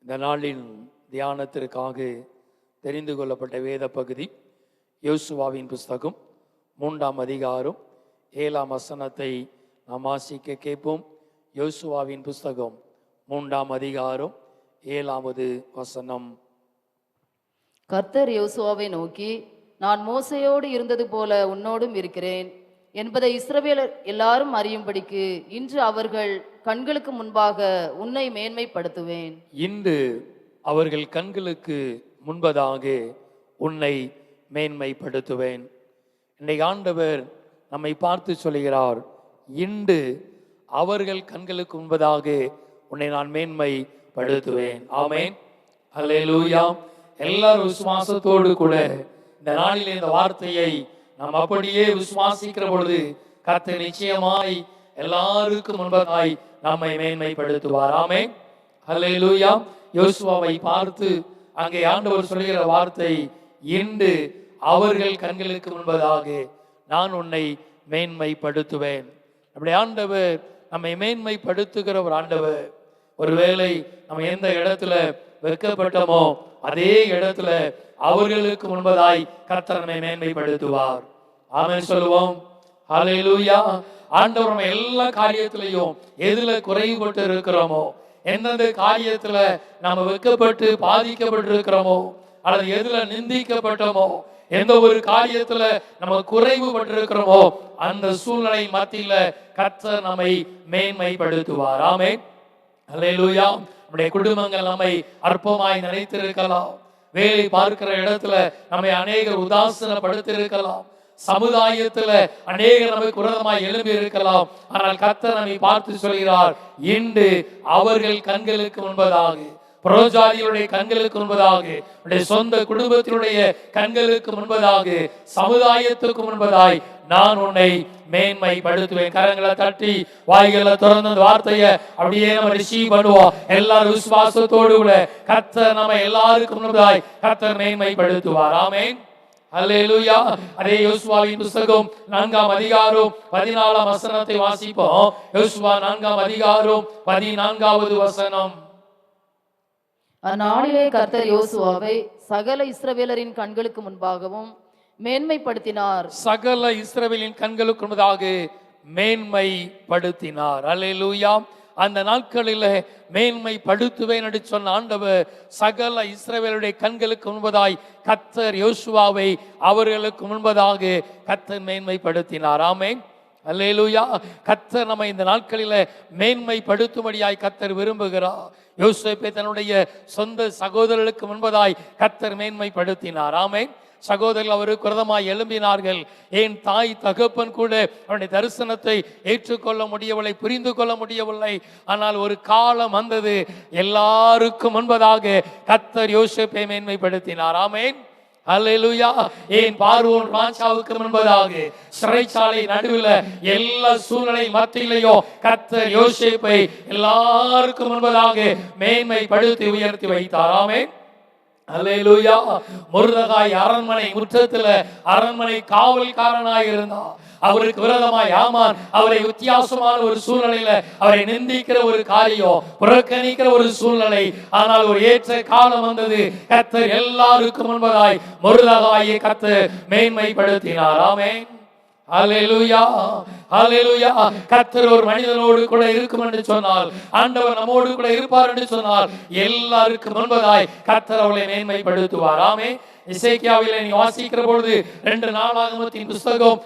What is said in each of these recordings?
இந்த நாளின் தியானத்திற்காக தெரிந்து கொள்ளப்பட்ட வேத பகுதி யோசுவாவின் புஸ்தகம் 3ஆம் அதிகாரம் 7ஆம் வசனத்தை நாம் வாசிக்க கேட்போம். யோசுவாவின் புஸ்தகம் 3ஆம் அதிகாரம் 7வது வசனம். கர்த்தர் யோசுவாவை நோக்கி, நான் மோசையோடு இருந்தது போல உன்னோடும் இருக்கிறேன் என்பதை இஸ்ரவேலர் எல்லாரும் அறியும்படிக்கு இன்று அவர்கள் கண்களுக்கு முன்பாக உன்னை மேன்மைப்படுத்துவேன். இன்று அவர்கள் கண்களுக்கு முன்பதாக உன்னை மேன்மைப்படுத்துவேன். இன்றைக்கு ஆண்டவர் நம்மை பார்த்து சொல்கிறார், இன்று அவர்கள் கண்களுக்கு முன்பதாக உன்னை நான் மேன்மைப்படுத்துவேன். ஆமென், அல்லேலூயா. எல்லாரும் விசுவாசத்தோடு கூட இந்த நாளில் இந்த வார்த்தையை நாம் அப்படியே விசுவாசிக்கிற பொழுது கர்த்தர் நிச்சயமாய் எல்லாருக்கும் முன்பதாய் நம்மை மேன்மைப்படுத்துவார். ஆமென், அல்லேலூயா. யோசுவாவை பார்த்து அங்கே ஆண்டவர் சொல்கிற வார்த்தை, இன்று அவர்கள் கண்களுக்கு முன்பதாக நான் உன்னை மேன்மைப்படுத்துவேன். நம்முடைய ஆண்டவர் நம்மை மேன்மைப்படுத்துகிற ஒரு ஆண்டவர். ஒருவேளை நம்ம எந்த இடத்துல வெட்கப்பட்டோமோ அதே இடத்துல அவர்களுக்கு முன்பதாய் கர்த்தர் நம்மை மேன்மைப்படுத்துவார். ஆமென் சொல்லுவோம், ஹல்லேலூயா. ஆண்டவர் நம்ம எல்லா காரியத்திலையும் எதுல குறைபட்டு இருக்கிறோமோ, எந்தெந்த காரியத்துல நாம வெட்கப்பட்டு பாதிக்கப்பட்டு இருக்கிறோமோ, அல்லது எதுல நிந்திக்கப்பட்டோமோ, எந்த ஒரு காரியத்துல நம்ம குறைவுபட்டு இருக்கிறோமோ, அந்த சூழ்நிலை மத்தியில கர்த்தர் நம்மை மேன்மைப்படுத்துவார். ஆமென், அல்லேலூயா. நம்முடைய குடும்பங்கள் நம்மை அற்பமாய் நினைத்திருக்கலாம். வேலை பார்க்கிற இடத்துல நம்மை அநேகர் உதாசீனப்படுத்தியிருக்கலாம். சமுதாயத்துல அநேகர் நமக்கு விரோதமாய் எழும்பி இருக்கலாம். ஆனால் கர்த்தர் நம்மை பார்த்து சொல்கிறார், இன்று அவர்கள் கண்களுக்கு முன்பதாக, புறஜாதிகளுடைய கண்களுக்கு முன்பதாக, சொந்த குடும்பத்தினுடைய கண்களுக்கு முன்பதாக, சமுதாயத்துக்கு முன்பதாய் நான் உன்னை மேன்மைப்படுத்துவேன். கரங்களை தட்டி வாய்களை திறந்த வார்த்தையை அப்படியே நம்ம ரிசீவ் பண்ணுவோம். எல்லாரும் விசுவாசத்தோடு கூட கர்த்தர் நம்ம எல்லாருக்கும் முன்பதாய் கர்த்தர் மேன்மைப்படுத்துவார். ஆமென், அல்லேலூயா. அதே யோசுவாவின் புஸ்தகம் 4ஆம் அதிகாரம் 14ஆம் வசனத்தை வாசிப்போம். யோசுவா 4ஆம் அதிகாரம் 14வது வசனம். அந்நாளிலே கர்த்தர் யோசுவாவை சகல இஸ்ரவேலரின் கண்களுக்கு முன்பாகவும் மேன்மைப்படுத்தினார். சகல இஸ்ரவேலின் கண்களுக்கு முன்பதாக மேன்மைப்படுத்தினார். அல்லேலூயா. அந்த நாட்களில் மேன்மைப்படுத்துவேன் என்று சொன்ன ஆண்டவர் சகல இஸ்ரவேலுடைய கண்களுக்கு முன்பதாய் கர்த்தர் யோசுவாவை அவர்களுக்கு முன்பதாக கர்த்தர் மேன்மைப்படுத்தினார். ஆமென், அல்லேலூயா. கர்த்தர் நம்ம இந்த நாட்களில மேன்மைப்படுத்தும்படியாய் கர்த்தர் விரும்புகிறார். யோசேப்பை தன்னுடைய சொந்த சகோதரர்களுக்கு முன்பதாய் கர்த்தர் மேன்மைப்படுத்தினார். ஆமென். சகோதரர்கள் அவருக்கு விரோதமாய் எழும்பினார்கள். என் தாய் தகப்பன் கூட அவருடைய தரிசனத்தை ஏற்றுக்கொள்ள முடியவில்லை, புரிந்து கொள்ள முடியவில்லை. ஆனால் ஒரு காலம் வந்தது, எல்லாருக்கும் முன்பதாக கர்த்தர் யோசேப்பை மேன்மைப்படுத்தினார். ஆமென், அல்லேலூயா. ஏன் பார்வோன் ராஜாவுக்கு முன்பதாக சிறைச்சாலை நடுவில் எல்லா சூழ்நிலை மத்தியிலேயோ கர்த்தர் யோசேப்பை எல்லாருக்கும் முன்பதாக மேன்மைப்படுத்தி உயர்த்தி வைத்தார். ஆமென், அல்லேலூயா. மொர்தெகாய் அரண்மனை முற்றத்துல அரண்மனை காவல்காரனாய் இருந்தார். அவருக்கு விரோதமாய் ஆமான் அவரை வித்தியாசமான ஒரு சூழ்நிலையில அவரை நிந்திக்கிற ஒரு காரியம், புறக்கணிக்கிற ஒரு சூழ்நிலை. ஆனால் ஒரு ஏற்ற காலம் வந்தது, கர்த்தர் எல்லாருக்கும் முன்பதாய் மொர்தெகாயை கர்த்தர் மேன்மைப்படுத்தினார். ஆமென், அல்லேலூயா, அல்லேலூயா. கர்த்தர் ஒரு மனிதனோடு கூட இருக்கும் என்று சொன்னால், ஆண்டவர் நம்மோடு கூட இருப்பார் என்று சொன்னால், எல்லாருக்கும் முன்பதாய் கர்த்தர் அவளை மேன்மைப்படுத்துவார். ஆமென். எசேக்கியாவிலே நீ வாசிக்கிற பொழுது 2 நாளாகமத்தின் புஸ்தகம்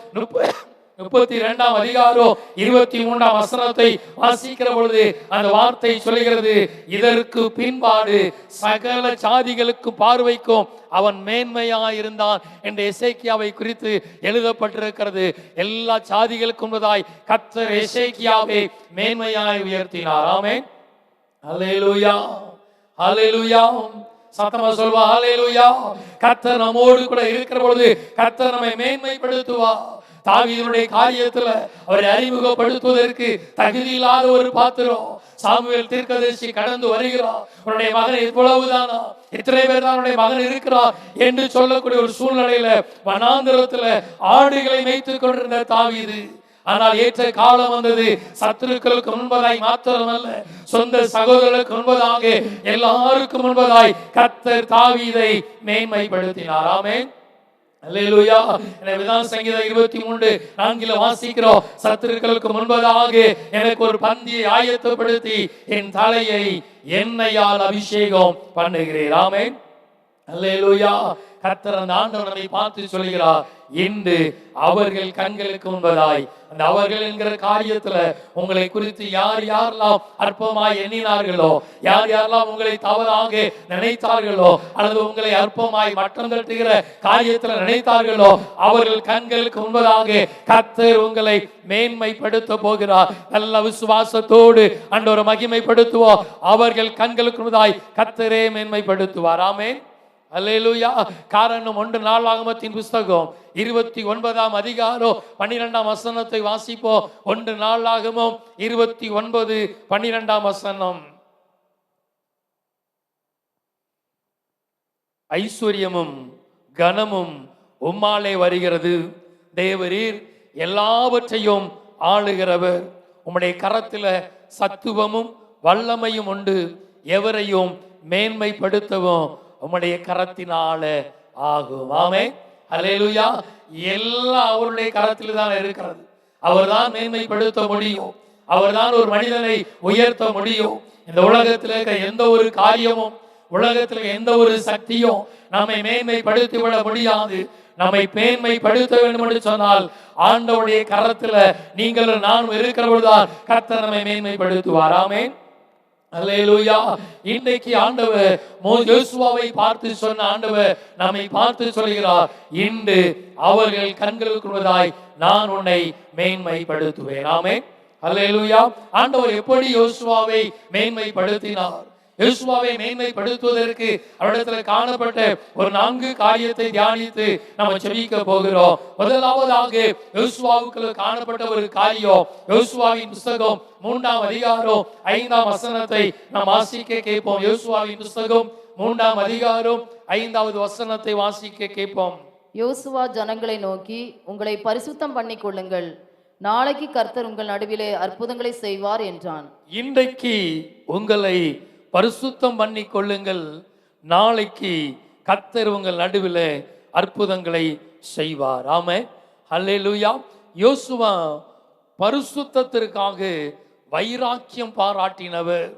32ஆம் அதிகாரம் 23ஆம் வசனத்தை வாசிக்கிற பொழுது அந்த வார்த்தை சொல்கிறது, இதற்கு பின்பாடு சகல ஜாதிகளுக்கு பார்வைக்கும் அவன் மேன்மையாயிருந்தான் என்று எசேக்கியாவை குறித்து எழுதப்பட்டிருக்கிறது. எல்லா ஜாதிகளுக்கும் முன்பதாய் கர்த்தர் எசேக்கியாவை மேன்மையாய் உயர்த்தினார். ஆமென், அல்லேலூயா, அல்லேலூயா. சத்தமா சொல்வா, அல்லேலூயா. கர்த்தர் நம்மோடு கூட இருக்கிற பொழுது கர்த்தர் நம்மை மேன்மைப்படுத்துவார். தாவீதுடைய காரியத்துல அவரை அறிமுகப்படுத்துவதற்கு தகுதி இல்லாத ஒரு பாத்திரம் சாமுவேல் தீர்க்கதரிசி கடந்து வருகிறார். உன்னுடைய மகன் இவ்வளவுதானா, எத்தனை பேர் தான் உன்னுடைய மகன் இருக்கிறார் என்று சொல்லக்கூடிய ஒரு சூழ்நிலையில வனாந்திரத்துல ஆடுகளை மேய்த்துக் கொண்டிருந்த தாவீது ஆனால் ஏற்ற காலம் வந்தது. சத்துருக்களுக்கு முன்பதாய் மாத்திரமல்ல, சொந்த சகோதரர்களுக்கு முன்பதாக, எல்லாருக்கும் முன்பதாய் கர்த்தர் தாவீதை மேன்மைப்படுத்தினார். ஆமென். அல்லேலூயா. எனவேதான் சங்கீதம் 23:4 வாசிக்கிறோம், சத்துருக்களுக்கு முன்பதாக எனக்கு ஒரு பந்தியை ஆயத்தப்படுத்தி என் தலையை எண்ணெயால் அபிஷேகம் பண்ணுகிறேன். ஆமென். அல்லேலூயா. கர்த்தர் அந்த ஆண்டவர் நம்மை பார்த்து சொல்கிறார், இன்று அவர்கள் கண்களுக்கு முன்பதாய், அந்த அவர்கள் என்கிற காரியத்துல உங்களை குறித்து யார் யாரெல்லாம் அற்பமாய் எண்ணினார்களோ, யார் யாரெல்லாம் உங்களை தவறாக நினைத்தார்களோ, அல்லது உங்களை அற்பமாய் மட்டம் தட்டுகிற காரியத்துல நினைத்தார்களோ, அவர்கள் கண்களுக்கு முன்பதாக கர்த்தர் உங்களை மேன்மைப்படுத்த போகிறார். நல்ல விசுவாசத்தோடு ஆண்டவரை மகிமைப்படுத்துவோம். அவர்கள் கண்களுக்கு முன்பதாய் கர்த்தரே மேன்மைப்படுத்துவார். ஆமென். அல்லேலூயா. காரணம் 1 நாளாகமத்தின் புஸ்தகம் 29ஆம் அதிகாரம் 12ஆம் வசனத்தை வாசிப்போம். 1 நாளாகமம் 29:12 வசனம். ஐஸ்வர்யமும் கனமும் உம்மாலே வருகிறது, தேவரீர் எல்லாவற்றையும் ஆளுகிறவர். உம்முடைய கரத்துல சத்துவமும் வல்லமையும் உண்டு, எவரையும் மேன்மைப்படுத்தவும் உம்முடைய கரத்தினால ஆகும். ஆமென். அல்லேலூயா. எல்லாம் அவருடைய கரத்தில் தான் இருக்கிறது. அவர்தான் மேன்மைப்படுத்த முடியும். அவர்தான் ஒரு மனிதனை உயர்த்த முடியும். இந்த உலகத்தில் இருக்க எந்த ஒரு காரியமும், உலகத்தில் எந்த ஒரு சக்தியும் நம்மை மேன்மைப்படுத்தி விட முடியாது. நம்மை மேன்மைப்படுத்த வேண்டும் என்று சொன்னால் ஆண்டவருடைய கரத்துல நீங்களும் நானும் இருக்கிற பொழுதுதான் கர்த்தர் நம்மை மேன்மைப்படுத்துவார். ஆமென். அல்லேலூயா. இன்னைக்கு ஆண்டவர் யோசுவாவை பார்த்து சொன்ன ஆண்டவர் நம்மை பார்த்து சொல்கிறார், இன்று அவர்கள் கண்களுக்கு முன்பதாய் நான் உன்னை மேன்மைப்படுத்துவேன். ஆமென். அல்லேலூயா. ஆண்டவர் எப்படி யோசுவாவை மேன்மைப்படுத்தினார்? யோசுவாவை மேன்மைப்படுத்துவதற்கு அவரிடத்தில் காணப்பட்ட ஒரு 4 காரியத்தை தியானித்து நம்ம ஜெபிக்க போகிறோம். முதலாவதாக யோசுவாவுக்கு காணப்பட்ட ஒரு காரியம், யோசுவாவின் புஸ்தகம் 3ஆம் அதிகாரம் 5ஆம் வசனத்தை நாம் வாசிக்க கேட்போம். யோசுவாவின் புஸ்தகம் 3ஆம் அதிகாரம் 5வது வசனத்தை வாசிக்க கேட்போம். யோசுவா ஜனங்களை நோக்கி, உங்களை பரிசுத்தம் பண்ணிக் கொள்ளுங்கள், நாளைக்கு கர்த்தர் உங்கள் நடுவிலே அற்புதங்களை செய்வார் என்றான். இன்றைக்கு உங்களை பரிசுத்தம் பண்ணி கொள்ளுங்கள், நாளைக்கு கர்த்தர் உங்கள் நடுவில் அற்புதங்களை செய்வார். ஆமென். அல்லேலூயா. யோசுவா பரிசுத்தத்திற்காக வைராக்கியம் பாராட்டினவர்.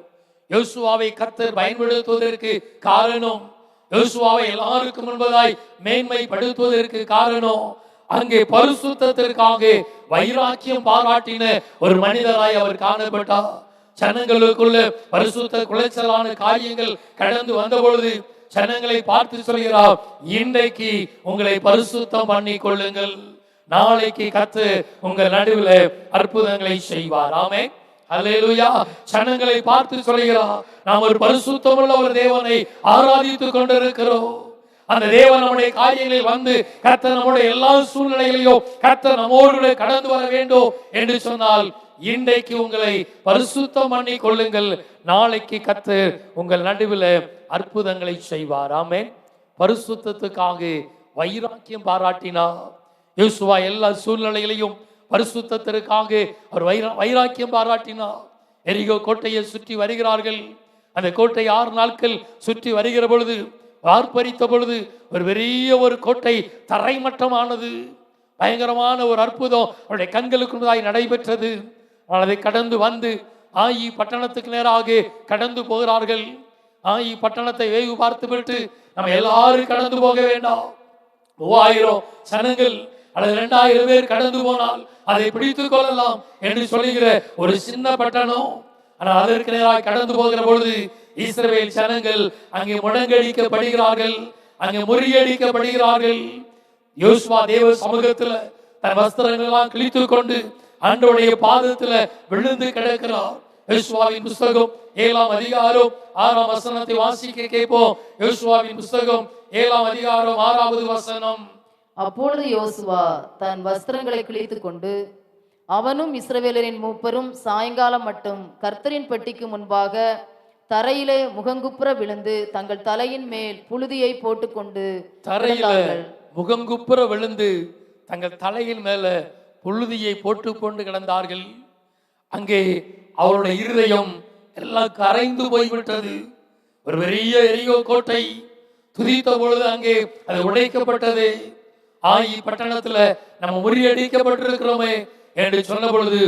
யோசுவாவை கர்த்தர் பயன்படுத்துவதற்கு காரணம், யோசுவாவை எல்லாருக்கும் முன்பதாய் மேன்மைப்படுத்துவதற்கு காரணம், அங்கே பரிசுத்தத்திற்காக வைராக்கியம் பாராட்டின ஒரு மனிதராய் அவர் காணப்பட்டார். ஜனங்களுக்குள்ள பரிசுத்த குலைச்சலான காரியங்கள் கடந்து வந்த பொழுது ஜனங்களை பார்த்து சொல்கிறார், இன்றைக்கு உங்களை பரிசுத்தம் பண்ணி கொள்ளுங்கள், நாளைக்கு கர்த்தர் உங்கள் நடுவில் அற்புதங்களை செய்வார். ஆமென். அல்லேலூயா. ஜனங்களை பார்த்து சொல்கிறார், நாம் ஒரு பரிசுத்தமுள்ள ஒரு தேவனை ஆராதித்துக் கொண்டிருக்கிறோம். அந்த தேவன் நம்முடைய காரியங்களில் வந்து கர்த்தர் நம்முடைய எல்லா சூழ்நிலைகளையும் கர்த்தர் நம்மோடு கடந்து வர வேண்டும் என்று சொன்னால், இன்றைக்கு உங்களை பரிசுத்தம் பண்ணி கொள்ளுங்கள், நாளைக்கு கர்த்தர் உங்கள் நடுவில் அற்புதங்களை செய்வார். ஆமென். பரிசுத்தத்துக்காக வைராக்கியம் பாராட்டினார் யோசுவா. எல்லா சூழ்நிலைகளையும் பரிசுத்தத்திற்காக அவர் வைராக்கியம் பாராட்டினார். எரிகோ கோட்டையை சுற்றி வருகிறார்கள். அந்த கோட்டை 6 நாட்கள் சுற்றி வருகிற பொழுது, ஆர்ப்பரித்த பொழுது ஒரு பெரிய ஒரு கோட்டை தரைமட்டமானது. பயங்கரமான ஒரு அற்புதம் அவருடைய கண்களுக்கு முன்னாடி நடைபெற்றது. அதை கடந்து வந்து ஆயி பட்டணத்துக்கு நேராக கடந்து போகிறார்கள். ஆயி பட்டணத்தை வேவு பார்த்து விட்டு நம்ம எல்லாரும் கடந்து போக வேண்டாம், 3000 ஜனங்கள் அல்லது 2000 பேர் கடந்து போனால் அதை பிடித்துக் கொள்ளலாம் என்று சொல்லுகிற ஒரு சின்ன பட்டணம். ஆனால் அதற்கு நேராக கடந்து போகிற பொழுது இஸ்ரவேல் ஜனங்கள் அங்கே முடங்கடிக்கப்படுகிறார்கள், அங்கே முறியடிக்கப்படுகிறார்கள். யோசுவா தேவ சமூகத்துல தன் வஸ்திரங்கள் எல்லாம் கிழித்துக் கொண்டு ஆண்டவருடைய பாதத்துல விழுந்து கிடக்கிறார். யோசுவாவின் புஸ்தகம் 7ஆம் அதிகாரம் 6ஆம் வசனத்தை வாசிக்க கேட்போம். யோசுவாவின் புஸ்தகம் 7ஆம் அதிகாரம் 6வது வசனம். அப்பொழுது யோசுவா தன் வஸ்திரங்களை கிழித்துக் கொண்டு அவனும் இஸ்ரவேலரின் மூப்பரும் சாயங்காலம் மட்டும் கர்த்தரின் பெட்டிக்கு முன்பாக தரையிலே முகங்குப்புற விழுந்து தங்கள் தலையின் மேல் புழுதியை போட்டுக்கொண்டு தரையில முகங்குப்புற விழுந்து தங்கள் தலையின் மேல புழுதியை போட்டு கொண்டு கிடந்தார்கள். அங்கே அவருடைய இருதயம் எல்லாம் கரைந்து போய்விட்டது. ஒரு பெரிய எரியோ கோட்டை துதித்த பொழுது அங்கே அது உடைக்கப்பட்டது. ஆயி பட்டணத்துல நம்ம முறியடிக்கப்பட்டிருக்கிறோமே என்று சொன்ன பொழுது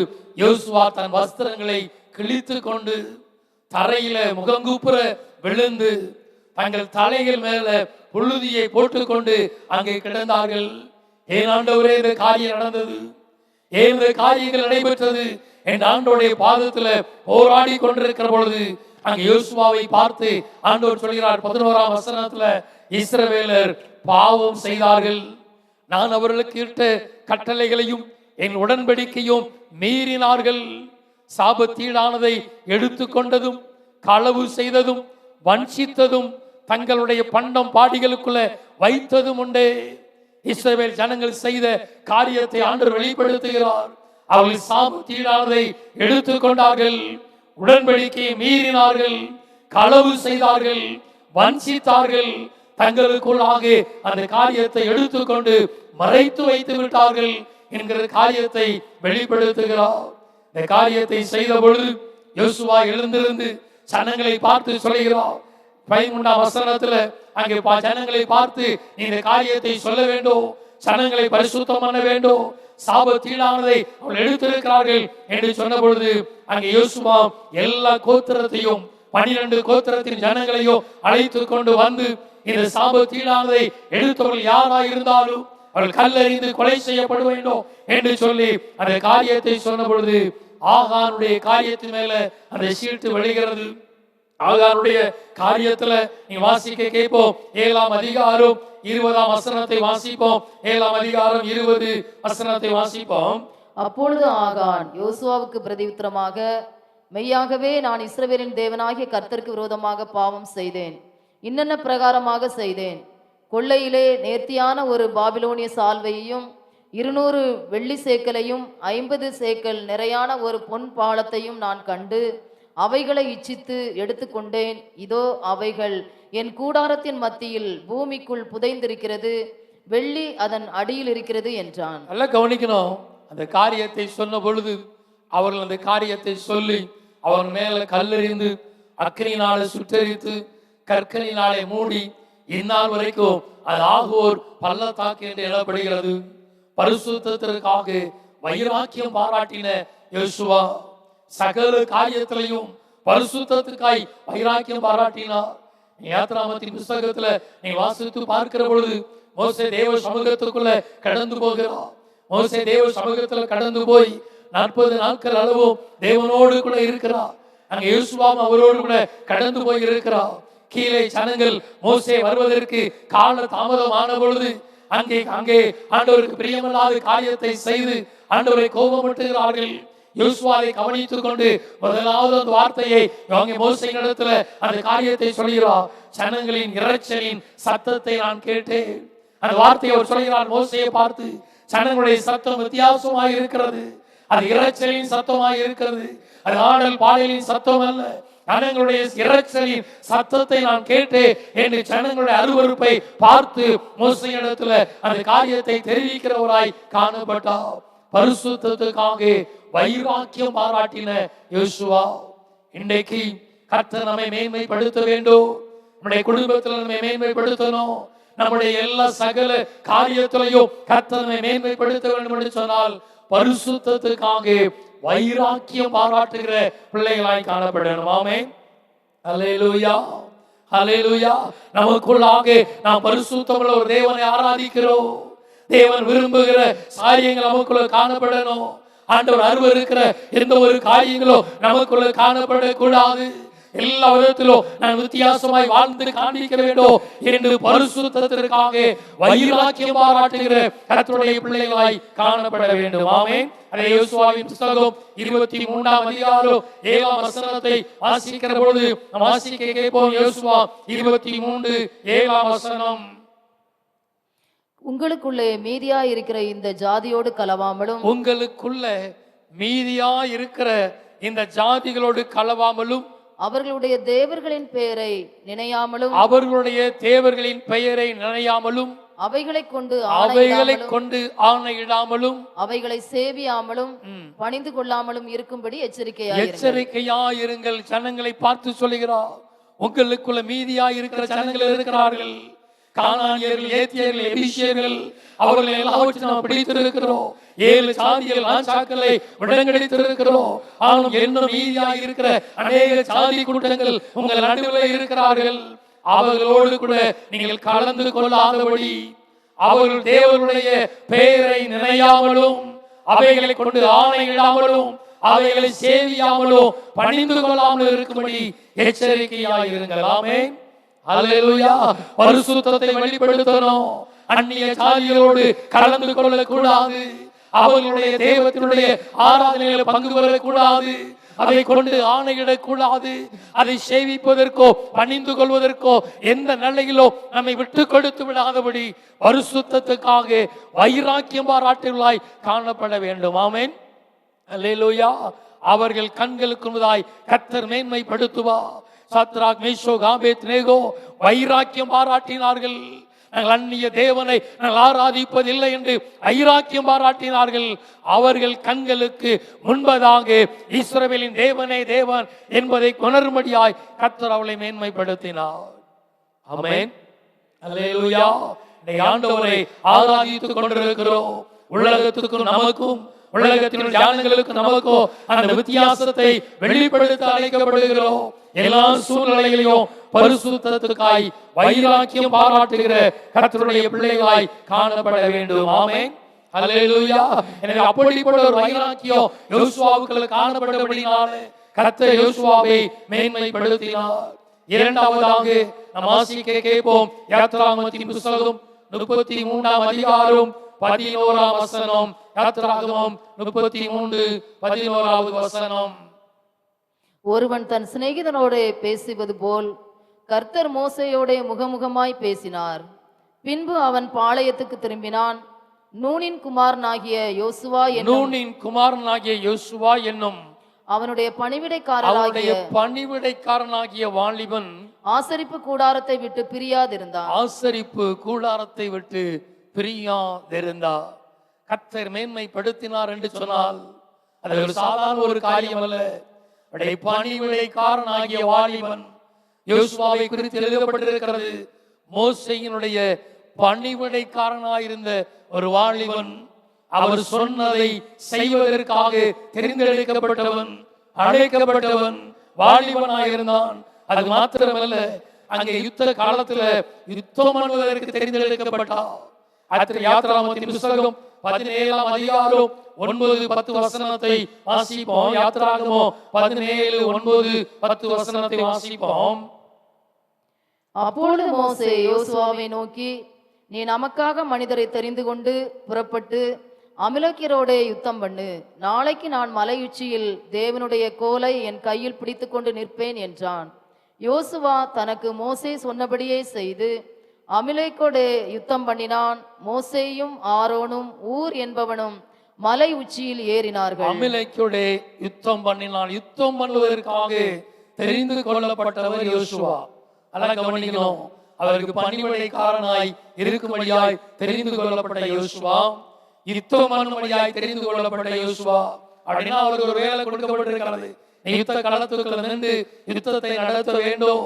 யோசுவா தன் வஸ்திரங்களை கிழித்து கொண்டு தரையில முகங்குப்புற விழுந்து தங்கள் தலைகள் மேல புழுதியை போட்டுக்கொண்டு அங்கே கிடந்தார்கள். ஏன் ஆண்டவரே இந்த காரியம் நடந்தது? ஏன் இந்த காரியங்கள் நடைபெற்றது என் ஆண்டோடைய பாதத்துல போராடி கொண்டிருக்கிற பொழுது அங்கே யோசுவாவை பார்த்து ஆண்டவர் சொல்கிறார் 11ஆம் வசனத்துல, இஸ்ரவேலர் பாவம் செய்தார்கள், நான் அவர்களுக்கு இட்ட கட்டளைகளையும் என் உடன்படிக்கையும் மீறினார்கள், சாபத்தீடானதை எடுத்துக்கொண்டதும் களவு செய்ததும் வஞ்சித்ததும் தங்களுடைய பண்டம் பாடிகளுக்குள்ள வைத்ததும் உண்டே. இஸ்ரவேல் ஜனங்கள் செய்த காரியத்தை ஆண்டவர் வெளிப்படுத்துகிறார். அவர்கள் சாபத்தீடானதை எடுத்துக்கொண்டார்கள், உடன்படிக்கையை மீறினார்கள், களவு செய்தார்கள், வஞ்சித்தார்கள், தங்களுக்குள்ளாக அந்த காரியத்தை எடுத்துக்கொண்டு மறைத்து வைத்து விட்டார்கள் என்கிற காரியத்தை வெளிப்படுத்துகிறார். இந்த காரியத்தை செய்த பொழுது யோசுவா எழுந்திருந்து ஜனங்களை பார்த்து சொல்லுகிறார். 13ஆம் வசனத்துல அங்கே ஜனங்களை பார்த்து நீ இந்த காரியத்தை சொல்ல வேண்டும், ஜனங்களை பரிசுத்தம் பண்ண வேண்டும், சாபத்தீடானதை அவர்கள் எடுத்திருக்கிறார்கள் என்று சொன்ன பொழுது அங்கே யோசுவா எல்லா கோத்திரத்தையும் 12 கோத்திரத்தின் ஜனங்களையும் அழைத்து கொண்டு வந்து இந்த சாபத்தீடானதை எடுத்தவர்கள் யாராயிருந்தாலும் அவர்கள் கல்லறிந்து கொலை செய்யப்பட வேண்டும் என்று சொல்லி அந்த காரியத்தை சொன்ன பொழுது ஆகானுடைய காரியத்தின் மேல அந்த சீட்டு விளைகிறது. ஆகானுடைய காரியத்துல நீ வாசிக்க கேட்போம். 7ஆம் அதிகாரம் 20ஆம் வசனத்தை வாசிப்போம். 7ஆம் அதிகாரம் 20 வசனத்தை வாசிப்போம். அப்பொழுது ஆகான் யோசுவாவுக்கு பிரதியுத்தரமாக, மெய்யாகவே நான் இஸ்ரவேலின் தேவனாகிய கர்த்தருக்கு விரோதமாக பாவம் செய்தேன், இன்னென்ன பிரகாரமாக செய்தேன். கொள்ளையிலே நேர்த்தியான ஒரு பாபிலோனிய சால்வையையும் 200 வெள்ளி சேக்கலையும் 50 சேக்கல் நிறையான ஒரு பொன் பாலத்தையும் நான் கண்டு அவைகளை இச்சித்து எடுத்துக்கொண்டேன். இதோ அவைகள் என் கூடாரத்தின் மத்தியில் பூமிக்குள் புதைந்திருக்கிறது, வெள்ளி அதன் அடியில் இருக்கிறது என்றான். நல்லா கவனிக்கணும். அந்த காரியத்தை சொன்ன பொழுது அவர்கள் அந்த காரியத்தை சொல்லி அவன் மேல கல்லெறிந்து அக்கினியினாலே சுட்டெரித்து கற்களினாலே மூடி இந்நாள் வரைக்கும் அது ஆகோர் பள்ளத்தாக்கு என்று எழப்படுகிறது. பரிசுத்தத்திற்காக வைராக்கியம் பாராட்டின யோசுவா சகல காரியத்திலையும் பரிசுத்தத்திற்காய் வைராக்கியம் பாராட்டினார். யாத்ராமத்தின் புஸ்தகத்துல நீ வாசித்து பார்க்கிற பொழுது மோசே தேவ சமூகத்துக்குள்ள கடந்து போகிறார். மோசே தேவ சமூகத்துல கடந்து போய் 40 நாட்கள் அளவும் தேவனோடு கூட இருக்கிறார். அங்க யோசுவாவும் அவரோடு கூட கடந்து போய் இருக்கிறார். கீழே ஜனங்கள் மோசே வருவதற்கு கால தாமதமான பொழுது அங்கே ஆண்டவருக்கு பிரியமில்லாத காரியத்தை செய்து ஆண்டவரை கோபப்பட்டுகிறார்கள். யோசுவாவை கவனித்துக் கொண்டு முதலாவது அந்த வார்த்தையை மோசேயின் இடத்துல அந்த காரியத்தை சொல்கிறார். ஜனங்களின் இரைச்சலின் சத்தத்தை நான் கேட்டேன். அந்த வார்த்தையை அவர் சொல்கிறார் மோசேயை பார்த்து, ஜனங்களுடைய சத்தம் வித்தியாசமாய் இருக்கிறது, அது இரைச்சலின் சத்தமாய் இருக்கிறது, அது ஆடல் பாடலின் சத்தம் அல்ல, ஜனங்களுடைய இரைச்சலின் சத்தத்தை நான் கேட்டேன் என்று ஜனங்களுடைய அருவருப்பை பார்த்து மோசேயிடத்துல அந்த காரியத்தை தெரிவிக்கிறவராய் காணப்பட்டார். பரிசுத்தத்துக்காக வைராக்கியம் பாராட்டின யோசுவா. இன்றைக்கு கர்த்தர் நம்மை மேன்மைப்படுத்த வேண்டும், நம்முடைய குடும்பத்தில் நம்மை மேன்மைப்படுத்தணும், நம்முடைய எல்லா சகல காரியத்திலையும் கர்த்தர் நம்மை மேன்மைப்படுத்த வேண்டும் என்று சொன்னால் பரிசுத்தத்துக்காக வைராக்கியம் பாராட்டுகிற பிள்ளைகளாய் காணப்படணும். ஆமென். அல்லேலூயா, அல்லேலூயா. நமக்குள்ளாக நாம் பரிசுத்தமுள்ள ஒரு தேவனை ஆராதிக்கிறோம். தேவன் விரும்புகிற காரியங்கள் நமக்குள்ள காணப்படணும். ஆண்டவர் அருவருக்கிற எந்த ஒரு காரியங்களும் நமக்குள்ள காணப்படக்கூடாது. எல்லா விதத்திலும் நான் வித்தியாசமாய் வாழ்ந்து காண்பிக்க வேண்டும் என்று பரிசுத்தத்திற்காக வைராக்கியம் பாராட்டுகிற கர்த்தருடைய பிள்ளைகளாய் காணப்பட வேண்டும். ஆமென். அதே யோசுவாவின் புத்தகம் 23ஆம் அதிகாரம் 7ஆம் வசனத்தை வாசிக்கிற பொழுது வாசிக்க கேட்போம். யோசுவா 23 7ஆம் வசனம். உங்களுக்குள்ளே மீதியா இருக்கிற இந்த ஜாதியோடு கலவாமலும், உங்களுக்குள்ள மீதியா இருக்கிற இந்த ஜாதிகளோடு கலவாமலும், அவர்களுடைய தேவர்களின் பெயரை நினையாமலும், அவர்களுடைய தேவர்களின் பெயரை நினையாமலும், அவைகளை கொண்டு ஆணையிடாமலும் அவைகளை சேவியாமலும் பணிந்து கொள்ளாமலும் இருக்கும்படி எச்சரிக்கையாயிருங்கள். ஜனங்களை பார்த்து சொல்லுகிறார், உங்களுக்குள்ள மீதியாய் இருக்கிற ஜனங்கள் இருக்கிறார்கள், கானானியர்கள், ஏத்தியர்கள், எபிசியர்கள், அவர்களை எல்லாவற்றையும் நாம் பிடித்திருக்கிறோம். 7 சாதிகள் ராஜாக்களை விடங்கடித்திருக்கிறோம். ஆனால் இன்னும் மீதியாய் இருக்கிற அநேக சாதி கூட்டங்கள் உங்கள் நடுவில் இருக்கிறார்கள். அவர்களோடு கூட நீங்கள் கலந்து கொள்ளாதபடி, அவர்கள் தேவனுடைய பெயரை நினையாமலும் அவைகளை கொண்டு ஆணையிடாமலும் அவைகளை சேவியாமலும் பணிந்து கொள்ளாமல் இருக்கும்படி எச்சரிக்கையாயிருங்கள். ஆமென். அல்லேலூயா. பரிசுத்தத்தை வெளிப்படுத்தணும். அந்நிய சாதிகளோடு கலந்து கொள்ளக்கூடாது. அவர்களுடைய தேவத்தினுடைய ஆராதனையில் பங்கு பெறக்கூடாது. அதை கொண்டு ஆணையிடக்கூடாது. அதை சேவிப்பதற்கோ பணிந்து கொள்வதற்கோ எந்த நிலையிலோ நம்மை விட்டு கொடுத்து விடாதபடி பரிசுத்தத்துக்காக வைராக்கியம் பாராட்டுகளாய் காணப்பட வேண்டும். ஆமென். அல்லேலூயா. அவர்கள் கண்களுக்கு முன்பதாய் கர்த்தர் மேன்மைப்படுத்துவார். சாத்ராக், மேஷாக், ஆபேத்நேகோ வைராக்கியம் பாராட்டினார்கள். நாங்கள் அந்நிய தேவனை நாங்கள் ஆராதிப்பதில்லை என்று வைராக்கியம் பாராட்டினார்கள். அவர்கள் கண்களுக்கு முன்பதாக இஸ்ரவேலின் தேவனே தேவன் என்பதை உணரும்படியாய் கர்த்தர் அவளை மேன்மைப்படுத்தினார். ஆமென். அல்லேலூயா. ஆண்டவரை ஆராதித்துக் கொண்டிருக்கிறோம். உலகத்துக்கும் நமக்கும், உலகத்தின் ஞானங்களுக்கு நமக்கோ அந்த வித்தியாசத்தை வெளிப்படுத்த அழைக்கப்படுகிறோம். எல்லா சூழ்நிலைகளையும் பரிசுத்தத்துக்காய் வைராக்கியம் பாராட்டுகிற கர்த்தருடைய பிள்ளைகளாய் காணப்பட வேண்டும். ஆமென். அல்லேலூயா. எனவே அப்படிப்பட்ட ஒரு வைராக்கியம் யோசுவாவுக்கு காணப்பட்டபடினாலே கர்த்தர் யோசுவாவை மேன்மைப்படுத்தினார். இரண்டாவதாக நாம் வாசிக்க கேட்போம். யாத்ராகமத்தின் புத்தகம் 33ஆம் அதிகாரம் 11ஆம் வசனம். யாத்ராகமம் 33:11வது வசனம். ஒருவன் தன் சிநேகிதனோடு பேசுவது போல் கர்த்தர் மோசேயோட முகமுகமாய் பேசினார். பின்பு அவன் பாளையத்துக்கு திரும்பினான். நூனின் குமாரனாகிய யோசுவா என்னும் அவனுடைய பணிவிடைக்காரனாகிய வாலிபன் ஆசரிப்பு கூடாரத்தை விட்டு பிரியாதிருந்தார். கர்த்தர் மேன்மைப்படுத்தினார் என்று சொன்னால் அது ஒரு சாதாரண ஒரு காரியம் அல்ல. பணிவிடைக்காரனாகிய வாலிபன் யோசுவாவை குறித்து எழுதப்பட்டிருக்கிறது. மோசேயினுடைய பணிவிடைக்காரனாயிருந்த ஒரு வாலிபன், அவர் சொன்னதை செய்வதற்காக தெரிந்தெடுக்கப்பட்டவன், அழைக்கப்பட்டவன் வாலிபனாயிருந்தான். அது மாத்திரமல்ல, அங்கே யுத்த காலத்துல யுத்தம் பண்ணுவதற்கு தெரிந்தெடுக்கப்பட்டார். யாத்ராகமத்தின் புத்தகம் 17ஆம் அதிகாரம் 9-10 வசனத்தை வாசிப்போம். யாத்ராகமம் 17:9-10 வசனத்தை வாசிப்போம். அப்பொழுது மோசே யோசுவாவை நோக்கி, நீ நமக்காக மனிதரை தெரிந்து கொண்டு புறப்பட்டு அமிலேக்கியரோட யுத்தம் பண்ணு. நாளைக்கு நான் மலை உச்சியில் தேவனுடைய கோலை என் கையில் பிடித்து கொண்டு நிற்பேன் என்றான். யோசுவா தனக்கு மோசே சொன்னபடியே செய்து அமிலேக்கோடு யுத்தம் பண்ணினான். மோசேயும் ஆரோனும் ஊர் என்பவனும் மலை உச்சியில் ஏறினார்கள். அமிலேக்கோடு யுத்தம் பண்ணினான். யுத்தம் பண்ணுவதற்காக தெரிந்து கொள்ளப்பட்டவர் யோசுவா. அழகாக கவனிக்கணும். அவருக்கு பணிவிடைக்காரனாய் இருக்கும்படியாய் தெரிந்து கொள்ளப்பட்ட யோசுவா, யுத்தம் பண்ணும்படியாய் தெரிந்து கொள்ளப்பட்ட யோசுவா. அப்படின்னா அவருக்கு ஒரு வேலை கொடுக்கப்பட்டிருக்கிறது. யுத்த களத்துக்குள்ள நின்று யுத்தத்தை நடத்த வேண்டும்.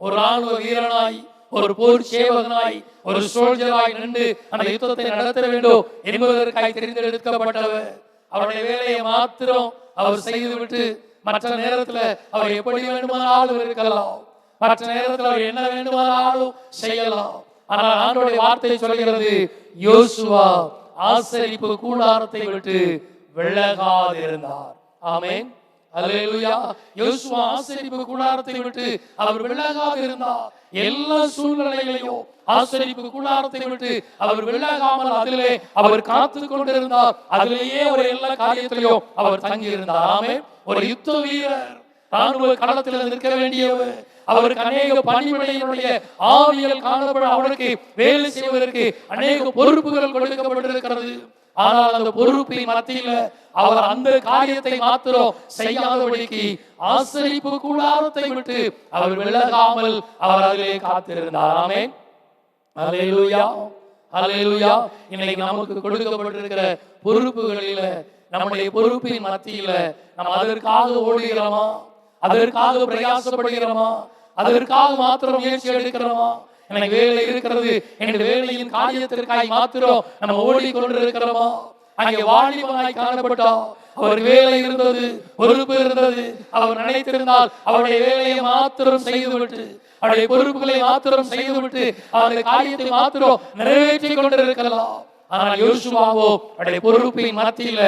ஒரு ராணுவ வீரனாய், ஒரு போர் சேவகனாய், ஒரு சோல்ஜராய் நின்று அந்த யுத்தத்தை நடத்த வேண்டும் என்பதற்காக தெரிந்தெடுக்கப்பட்டவர். அவருடைய வேலையை மாத்திரம் அவர் செய்துவிட்டு மற்ற நேரத்துல அவர் எப்படி வேண்டுமானாலும் இருக்கலாம், மற்ற நேரத்தில் அவர் என்ன வேண்டுமானாலும் செய்யலாம். ஆனால் ஆண்டவருடைய வார்த்தை சொல்கிறது, யோசுவா ஆசரிப்பு கூடாரத்தை விட்டு விலகாதிருந்தார். ஆமென். அல்லேலூயா. யோசுவா ஆசரிப்பு கூடாரத்தை விட்டு அவர் விலகாதிருந்தார். எல்லா சூழ்நிலைகளையும் ஆசரிப்பு கூடாரத்தை விட்டு அவர் விலகாமல் அதிலே அவர் காத்து கொண்டிருந்தார். அதிலேயே ஒரு எல்லா காரியத்திலையும் அவர் தங்கி இருந்தார். ஆமென். ஒரு யுத்த வீரர், ராணுவ களத்தில் நிற்க வேண்டியவர், அவருக்கு அநேக பணிவிடையினுடைய ஆவியல் காணப்பட, அவருக்கு வேலை செய்வதற்கு அநேக பொறுப்புகள் கொடுக்கப்பட்டிருக்கிறது. ஆனால் அந்த பொறுப்பின் மத்தியில அவர் அந்த காரியத்தை மாத்திரம் செய்யாதபடிக்கு ஆசரிப்பு கூடாரத்தை விட்டு அவர் விலகாமல் அவர் அதிலே காத்திருந்தார். ஆமென். அல்லேலூயா. அல்லேலூயா. இன்னைக்கு நமக்கு கொடுக்கப்பட்டிருக்கிற பொறுப்புகளில, நம்முடைய பொறுப்பின் மத்தியில நம்ம அதற்காக ஓடுகிறோமா? அதற்காக பிரயாசப்படுகிறோமா? அதற்காக மாத்திரம் முயற்சி எடுக்கிறோமா? எனக்கு வேலை இருக்கிறது என்ற வேலையின் காரியத்திற்காய் மாத்திரம் நம்ம ஓடிக்கொண்டிருக்கிறோமா? அங்கே வாலிபனாய் காணப்பட்டா, அவர் வேலை இருந்தது, பொறுப்பு இருந்தது. அவர் நினைத்திருந்தால் அவருடைய வேலையை மாத்திரம் செய்துவிட்டு, அவருடைய பொறுப்புகளை மாத்திரம் செய்துவிட்டு, அவருடைய காரியத்தை மாத்திரம் நிறைவேற்றி கொண்டிருக்கலாம். ஆனால் யோசுவாவோ அவருடைய பொறுப்பின் மத்தியில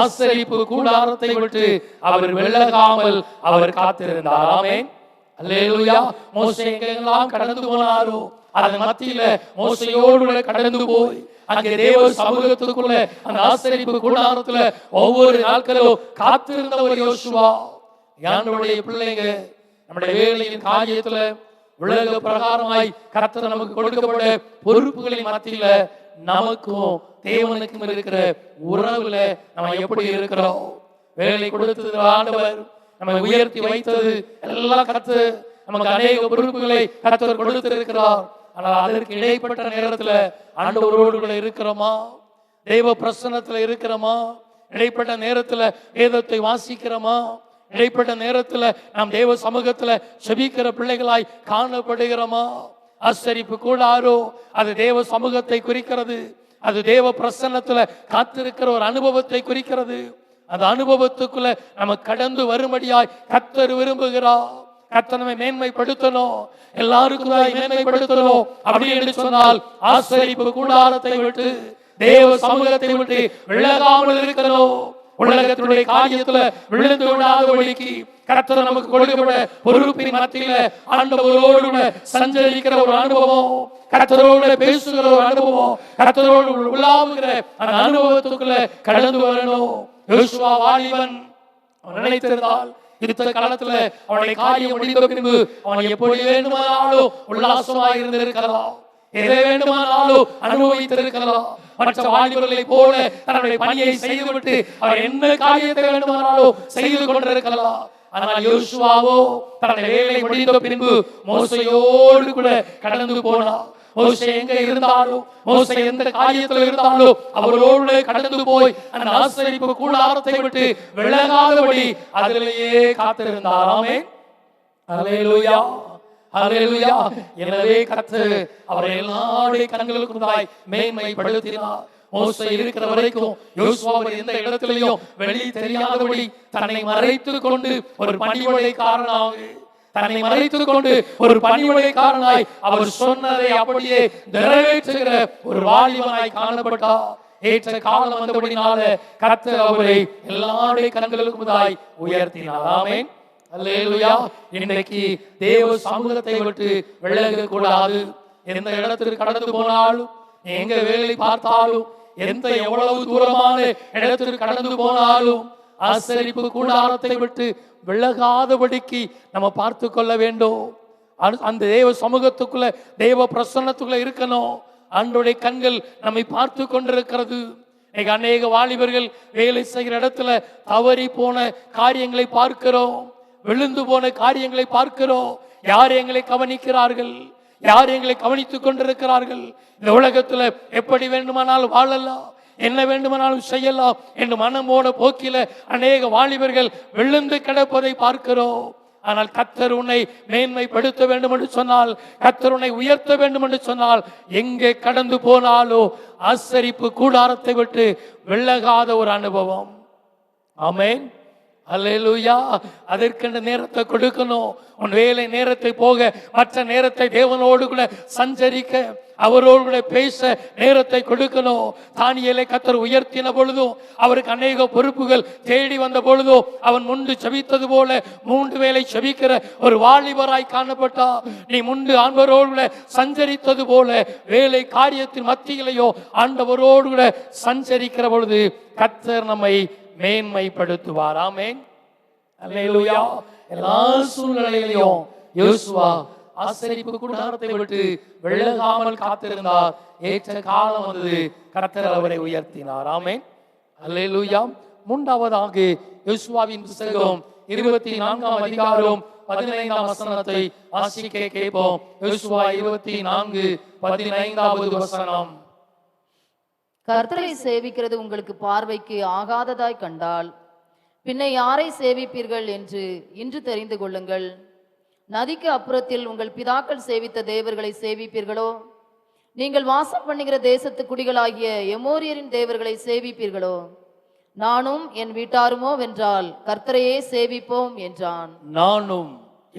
ஆசரிப்பு கூடாரத்தை விட்டு அவர் விலகாமல் அவர் காத்திருந்தார். ஆமென், அல்லேலூயா. மோசே எங்கெல்லாம் கடந்து போனாரோ அதன் மத்தியில மோசையோடு கடந்து போய் அங்கே தேவ சமூகத்துக்குள்ள அந்த ஆசரிப்பு கூடாரத்துல ஒவ்வொரு நாட்களும் காத்திருந்த ஒரு யோசுவா. என்னுடைய பிள்ளைங்க, நம்முடைய வேலையின் காரியத்துல உலக பிரகாரமாய் கர்த்தர் நமக்கு கொடுக்கப்பட்ட பொறுப்புகளின் மத்தியில நமக்கும் தேவனுக்கும் இருக்கிற உறவுல நம்ம எப்படி இருக்கிறோம்? வேலை கொடுத்தது ஆண்டவர், நம்மை உயர்த்தி வைத்தது எல்லாம் கர்த்தர். நமக்கு அநேக பொறுப்புகளை கர்த்தர் கொடுத்திருக்கிறார். ஆனால் அதற்கு இடைப்பட்ட நேரத்துல ஆண்டவரோடு கூட இருக்கிறோமா? தெய்வ பிரசன்னத்துல இருக்கிறோமா? இடைப்பட்ட நேரத்துல வேதத்தை வாசிக்கிறோமா? இடைப்பட்ட நேரத்துல நாம் தேவ சமூகத்துல செபிக்கிற பிள்ளைகளாய் காணப்படுகிறோமா? ஆசரிப்பு கூடாரோ அது தேவ சமூகத்தை குறிக்கிறது. அது தேவ பிரசன்னத்துல காத்திருக்கிற ஒரு அனுபவத்தை குறிக்கிறது. அந்த அனுபவத்துக்குள்ள நம்ம கடந்து வரும்படியாய் கர்த்தர் விரும்புகிறார். கர்த்தர் நம்மை மேன்மைப்படுத்தணும், எல்லாருக்கும் மேன்மைப்படுத்தணும். அப்படி என்று சொன்னால் ஆசரிப்பு கூடாரத்தை விட்டு, தேவ சமூகத்தை விட்டு விலகாமல் இருக்கணும். உலகத்தினுடைய காரியத்துல விழுந்து விடாதபடிக்கு கர்த்தர் நமக்கு கொடுக்கப்பட்ட பொறுப்பின் மத்தியில ஆண்டவரோடு சஞ்சரிக்கிற ஒரு அனுபவம், கர்த்தரோடு பேசுகிற ஒரு அனுபவம், கர்த்தரோடு உலாவுகிற அந்த அனுபவத்துக்குள்ள கடந்து வரணும். யோசுவா வாலிபன் நினைத்திருந்தால் யுத்த காலத்துல அவனுடைய காரியம் முடிந்த பின்பு அவன் எப்படி வேண்டுமானாலும் உல்லாசமாக இருந்திருக்கலாம், எதை வேண்டுமானாலும் அனுபவித்திருக்கலாம். மற்ற வாலிபர்களை போல தன்னுடைய பணியை செய்துவிட்டு அவர் என்ன காரியத்தை வேண்டுமானாலும் செய்து கொண்டிருக்கலாம். ஆனால் யோசுவாவோ தன்னுடைய வேலை முடிந்த பின்பு மோசையோடு கூட கடந்து போனார். மோசே எங்க இருந்தாலும், மோசே எந்த காரியத்தில் இருந்தாலும் அவரோடு கடந்து போய் அந்த ஆசரிப்பு கூடாரத்தை விட்டு விலகாதபடி அதிலேயே காத்திருந்தார். ஆமென், அல்லேலூயா, அல்லேலூயா. எனவே கர்த்தர் அவரை எல்லாருடைய கண்களுக்கு முன்னாய் மேன்மைப்படுத்தினார். மோசே இருக்கிற வரைக்கும் யோசுவா எந்த இடத்திலையும் வெளியே தெரியாதபடி தன்னை மறைத்துக் கொண்டு ஒரு பணிவிடைக்காரனாக, தன்னை மறைத்துக் கொண்டு ஒரு பணிவிடைக்காரனாய் அவர் சொன்னதை அப்படியே நிறைவேற்றுகிற ஒரு வாலிபனாய் காணப்பட்டார். ஏற்ற காலம் வந்தபடினால கர்த்தர் அவரை எல்லாருடைய கண்களுக்கு முன்னாய் உயர்த்தினார். ஆமென், அல்லேலூயா. இன்றைக்கு தேவ சமூகத்தை விட்டு விலக கூடாது. எந்த இடத்திற்கு கடந்து போனாலும், எங்க வேலை பார்த்தாலும், எந்த எவ்வளவு தூரமான இடத்திற்கு கடந்து போனாலும் ஆசரிப்பு கூடாரத்தை விட்டு விலகாதபடிக்கு நம்ம பார்த்து கொள்ள வேண்டும். அந்த தேவ சமூகத்துக்குள்ள, தேவ பிரசன்னத்துக்குள்ள இருக்கணும். ஆண்டவருடைய கண்கள் நம்மை பார்த்து கொண்டிருக்கிறது. அநேக வாலிபர்கள் வேலை செய்கிற இடத்துல தவறி போன காரியங்களை பார்க்கிறோம், விழுந்து போன காரியங்களை பார்க்கிறோம். யார் எங்களை கவனிக்கிறார்கள்? யார் எங்களை கவனித்துக் கொண்டிருக்கிறார்கள்? இந்த உலகத்துல எப்படி வேண்டுமானாலும் வாழலாம், என்ன வேண்டுமானாலும் செய்யலாம் என்று மனமோட போக்கில அநேக வாலிபர்கள் விழுந்து கிடப்பதை பார்க்கிறோம். ஆனால் கர்த்தர் உன்னை மேன்மைப்படுத்த வேண்டும் என்று சொன்னால், கர்த்தர் உன்னை உயர்த்த வேண்டும் என்று சொன்னால், எங்கே கடந்து போனாலோ ஆசரிப்பு கூடாரத்தை விட்டு விலகாத ஒரு அனுபவம். ஆமென், அல்லேலூயா. அதற்கென்று நேரத்தை கொடுக்கணும். உன் வேலை நேரத்தை போக மற்ற நேரத்தை தேவனோடு கூட சஞ்சரிக்க, அவரோடு கூட பேச நேரத்தை கொடுக்கணும். தானியேலை கர்த்தர் உயர்த்தின பொழுதும், அவருக்கு அநேக பொறுப்புகள் தேடி வந்த பொழுதும் அவன் முன்பு செபித்தது போல 3 வேளை செபிக்கிற ஒரு வாலிபராய் காணப்பட்டா. நீ முன்பு ஆண்டவரோடு கூட சஞ்சரித்தது போல வேலை காரியத்தின் மத்தியிலேயோ ஆண்டவரோடு கூட சஞ்சரிக்கிற பொழுது கர்த்தர் நம்மை மேன்மைப்படுத்துவார். ஆமென், அல்லேலூயா. எல்லா சூழ்நிலையிலும் யோசுவா ஆசரிப்பு கூடாரத்தை விட்டு விலகாமல் காத்திருந்தார். ஏற்ற காலம் வந்தது, கர்த்தர் அவரை உயர்த்தினார். ஆமென், அல்லேலூயா. மூன்றாவதாக யோசுவாவின் புத்தகம் 24ஆம் அதிகாரம் 15ஆம் வசனத்தை வாசிக்க கேட்போம். யோசுவா 24:15வது வசனம். கர்த்தரை சேவிக்கிறது உங்களுக்கு பார்வைக்கு ஆகாததாய் கண்டால் பின்ன யாரை சேவிப்பீர்கள் என்று இன்று தெரிந்து கொள்ளுங்கள். நதிக்கு அப்புறத்தில் உங்கள் பிதாக்கள் சேவித்த தேவர்களை சேவிப்பீர்களோ? நீங்கள் வாசம் பண்ணுகிற தேசத்து குடிகளாகிய எமோரியரின் தேவர்களை சேவிப்பீர்களோ? நானும் என் வீட்டாருமோ வென்றால் கர்த்தரையே சேவிப்போம் என்றான். நானும்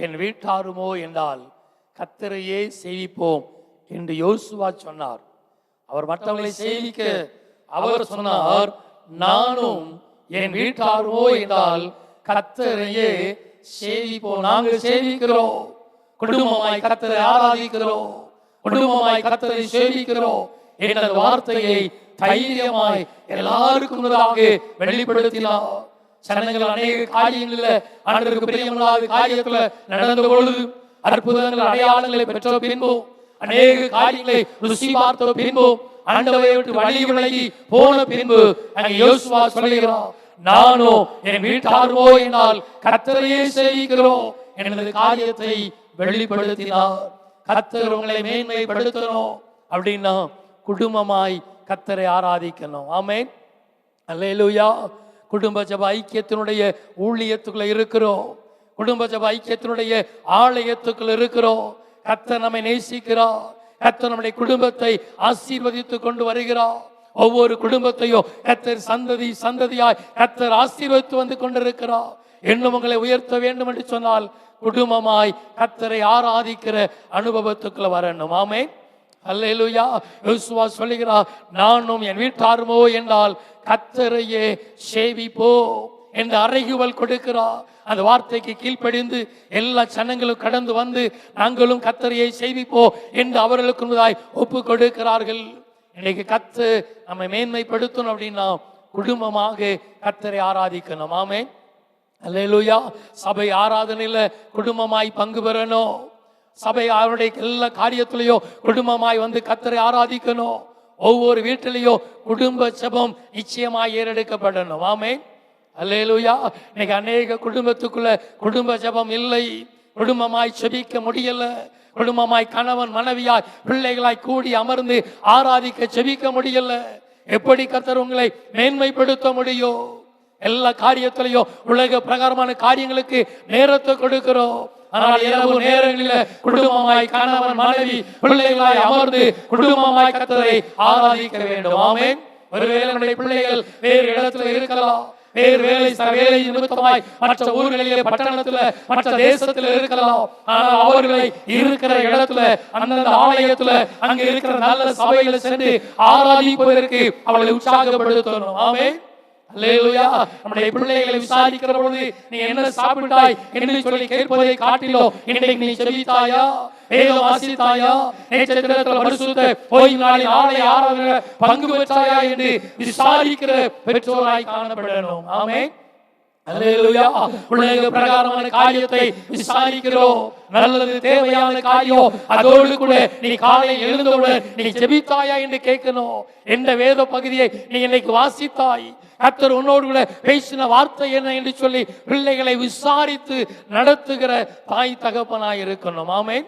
என் வீட்டாருமோ என்றால் கர்த்தரையே சேவிப்போம் என்று யோசுவா சொன்னார். அவர் மற்றவர்களை சேவிக்க அவர் சொன்னார், நானும் என் வீட்டாருமோ என்றால் கர்த்தரையே சேவிப்போம். நாங்கள் சேவிக்கிறோம், குடும்பமாய் கர்த்தரை ஆராதிக்கிறோம், குடும்பமாய் கர்த்தரை சேவிக்கிறோம் என்ற வார்த்தையை தைரியமாய் எல்லாருக்கும் வெளிப்படுத்தினார். சனங்கள் அநேக காரியங்களில் ஆண்டவருக்கு பிரியமில்லாத காரியத்துல நடந்த பொழுது, அற்புதங்கள் அடையாளங்களை பெற்ற பின்பும், அநேக காரியங்களை ருசி பார்த்த பின்பும், ஆண்டவரை விட்டு வழி விலகி போன பின்பு அங்கே யோசுவா சொல்லுகிறார், நானோ என் வீட்டாருமோ என்றால் கர்த்தரையே சேவிக்கிறோம் எனது காரியத்தை வெளிப்படுத்தினார். கர்த்தர் உங்களை மேன்மைப்படுத்தணும் அப்படின்னா குடும்பமாய் கர்த்தரை ஆராதிக்கணும். ஆமென், அல்லேலூயா. குடும்ப ஜெப ஐக்கியத்தினுடைய ஊழியத்துக்குள்ள இருக்கிறோம், குடும்ப ஜெப ஐக்கியத்தினுடைய ஆலயத்துக்குள்ள இருக்கிறோம். கர்த்தர் நம்மை நேசிக்கிறார், கர்த்தர் நம்முடைய குடும்பத்தை ஆசீர்வதித்து கொண்டு வருகிறார். ஒவ்வொரு குடும்பத்தையும் கர்த்தர் சந்ததி சந்ததியாய் கர்த்தர் ஆசீர்வதித்து வந்து கொண்டிருக்கிறார். இன்னும் உங்களை உயர்த்த வேண்டும் என்று சொன்னால் குடும்பமாய் கர்த்தரை ஆராதிக்கிற அனுபவத்துக்குள்ள வரணும். ஆமென், அல்லேலூயா. யோசுவா சொல்லுகிறார், நானும் என் வீட்டாருமோ என்றால் கர்த்தரையே சேவிப்போ என்று அறைகுவல் கொடுக்கிறார். அந்த வார்த்தைக்கு கீழ்ப்படிந்து எல்லா ஜனங்களும் கடந்து வந்து நாங்களும் கர்த்தரையை சேவிப்போ என்று அவர்களுக்கு முன்னதாய் ஒப்பு கொடுக்கிறார்கள். இன்னைக்கு கர்த்தர் நம்மை மேன்மைப்படுத்தணும் அப்படின்னா குடும்பமாக கர்த்தரை ஆராதிக்கணும். ஆமென், அல்லேலூயா. சபை ஆராதனையில குடும்பமாய் பங்கு பெறணும். சபை அவருடைய எல்லா காரியத்திலையும் குடும்பமாய் வந்து கர்த்தரை ஆராதிக்கணும். ஒவ்வொரு வீட்டிலையும் குடும்ப ஜெபம் நிச்சயமாய் ஏறெடுக்கப்படணும். ஆமென், அல்லேலூயா. இன்னைக்கு அநேக குடும்பத்துக்குள்ள குடும்ப ஜெபம் இல்லை, குடும்பமாய் ஜெபிக்க முடியல, குடும்பமாய் கணவன் மனைவியாய் பிள்ளைகளாய் கூடி அமர்ந்து ஆராதிக்க ஜெபிக்க முடியல. எப்படி கர்த்தர் உங்களை மேன்மைப்படுத்த முடியும்? எல்லா காரியத்திலையும் உலக பிரகாரமான காரியங்களுக்கு நேரத்தை கொடுக்கிறோம். ஆனால் இரவு நேரங்களில் குடும்பமாய் கணவன் மனைவி பிள்ளைகளாய் அமர்ந்து குடும்பமாய் கர்த்தரை ஆராதிக்க வேண்டும். ஆமென். ஒருவேளை நம்முடைய பிள்ளைகள் வேறு இடத்துல இருக்கலாம், வேறு வேலை நிமித்தமாய் மற்ற ஊர்களிலே பட்டணத்துல மற்ற தேசத்துல இருக்கலாம். ஆனால் அவர்களை இருக்கிற இடத்துல அந்தந்த ஆலயத்துல அங்க இருக்கிற நல்ல சபையில சென்று ஆராதிப்பதற்கு அவர்களை உற்சாகப்படுத்தணும். ஆமென், அல்லேலூயா. நம்முடைய பிள்ளைகளை விசாரிக்கிற பொழுது நீ என்ன சாப்பிட்டாய் என்று சொல்லி கேட்பதை காட்டிலும் இன்றைக்கு நீ ஜெபித்தாயா, வேதம் வாசித்தாயா, நேற்றத்துல பரிசுத்த ஓய்வு நாளில் ஆலய ஆராதனை பங்கு பெற்றாயா என்று விசாரிக்கிற பெற்றோராய் காணப்படணும். ஆமென், அல்லேலூயா. உலக பிரகாரமான காரியத்தை விசாரிக்கிறோம், நல்லது தேவையான காரியம், அதோடு கூட நீ காலை எழுந்தவுடன் நீ ஜெபித்தாயா என்று கேட்கணும். எந்த வேத பகுதியை நீ இன்னைக்கு வாசித்தாய், கர்த்தர் உன்னோடு கூட பேசின வார்த்தை என்ன என்று சொல்லி பிள்ளைகளை விசாரித்து நடத்துகிற தாய் தகப்பனாய் இருக்கணும். ஆமென்,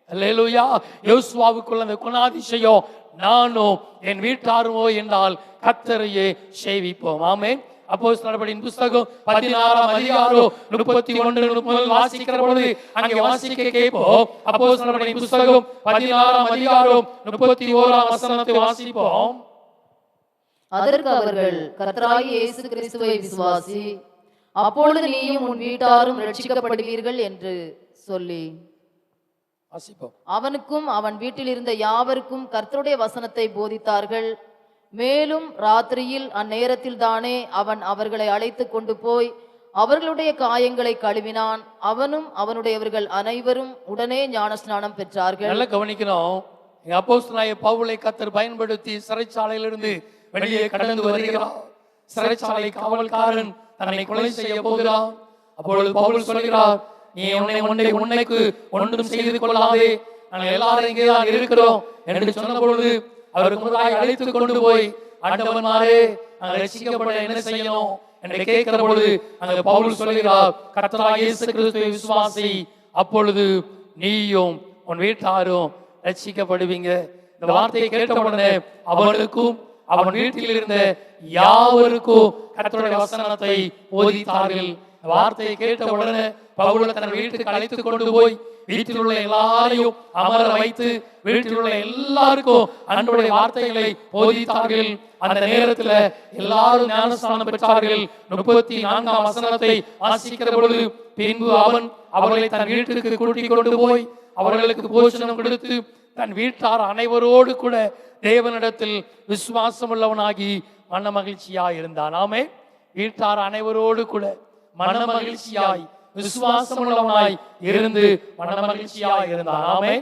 அல்லேலூயா. யோசுவாவுக்குள்ள அந்த குணாதிசயம், நானும் என் வீட்டாருமோ என்றால் கர்த்தரையே சேவிப்போம். ஆமென். அப்போஸ்தலர் நடபடியின் புத்தகம் 16ஆம் அதிகாரம் 31 முதல் வாசிக்கிற பொழுது அங்கே வாசிக்க கேட்போம். அப்போஸ்தலர் நடபடியின் புத்தகம் 16ஆம் அதிகாரம் 31ஆம் வசனத்தை வாசிப்போம். அதற்கு அவர்கள், கர்த்தராகிய இயேசு கிறிஸ்துவை விசுவாசி, அப்பொழுது நீயும் உன் வீட்டாரும் ரட்சிக்கப்படுவீர்கள் என்று சொல்லி வாசிப்போம். அவனுக்கும் அவன் வீட்டில் இருந்த யாவருக்கும் கர்த்தருடைய வசனத்தை போதித்தார்கள். மேலும் ராத்திரியில் அந்நேரத்தில் தானே அவன் அவர்களை அழைத்து கொண்டு போய் அவர்களுடைய காயங்களை கழுவினான். அவனும் அவனுடையவர்கள் அனைவரும் உடனே ஞானஸ்நானம் பெற்றார்கள். நல்லா கவனிக்கணும். அப்போஸ்தலனாகிய பவுலை கர்த்தர் பயன்படுத்தி சிறைச்சாலையிலிருந்து வெளியே கடந்து வருகிறார். சிறைச்சாலை காவல்காரன் தன்னை கொலை செய்ய போகிறான். அப்பொழுது பவுல் சொல்கிறார், நீ உன்னைக்கு ஒன்றும் செய்து கொள்ளாதே, நாங்கள் எல்லாரும் இங்கேதான் இருக்கிறோம் என்று சொன்ன பொழுது அவருக்கு முதலாக அழைத்து கொண்டு போய், ஆண்டவன்மாரே நாங்கள் ரட்சிக்கப்பட என்ன செய்யணும் என்று கேட்கிற பொழுது அங்கே பவுல் சொல்கிறார், கர்த்தராகிய இயேசு கிறிஸ்துவை விசுவாசி, அப்பொழுது நீயும் உன் வீட்டாரும் ரட்சிக்கப்படுவீங்க. இந்த வார்த்தையை கேட்ட உடனே அவனுக்கும் அவன் வீட்டில் இருந்த யாவருக்கும் கர்த்தருடைய வசனத்தை போதித்தார்கள். வார்த்தையை கேட்ட உடனே பவுல் தன் வீட்டுக்கு அழைத்து கொண்டு போய் வீட்டில் உள்ள எல்லாரையும் அமர வைத்து வீட்டில் உள்ள எல்லாருக்கும் அன்றைய வார்த்தைகளை போதித்தார்கள். அந்த நேரத்தில் எல்லாரும் ஞானஸ்நானம் பெற்றார்கள். 34ஆம் வசனத்தை வாசிக்கிற பொழுது, பின்பு அவன் அவர்களை தன் வீட்டுக்கு கூட்டிக் கொண்டு போய் அவர்களுக்கு போஷணம் கொடுத்து தன் வீட்டார் அனைவரோடு கூட தேவனிடத்தில் விசுவாசம் உள்ளவனாகி மன மகிழ்ச்சியாய் இருந்தான். ஆமே, வீட்டார் அனைவரோடு கூட மன மகிழ்ச்சியாய் விசுவாசம் உள்ளவனாய் இருந்து மன மகிழ்ச்சியாய் இருந்தான். ஆமே,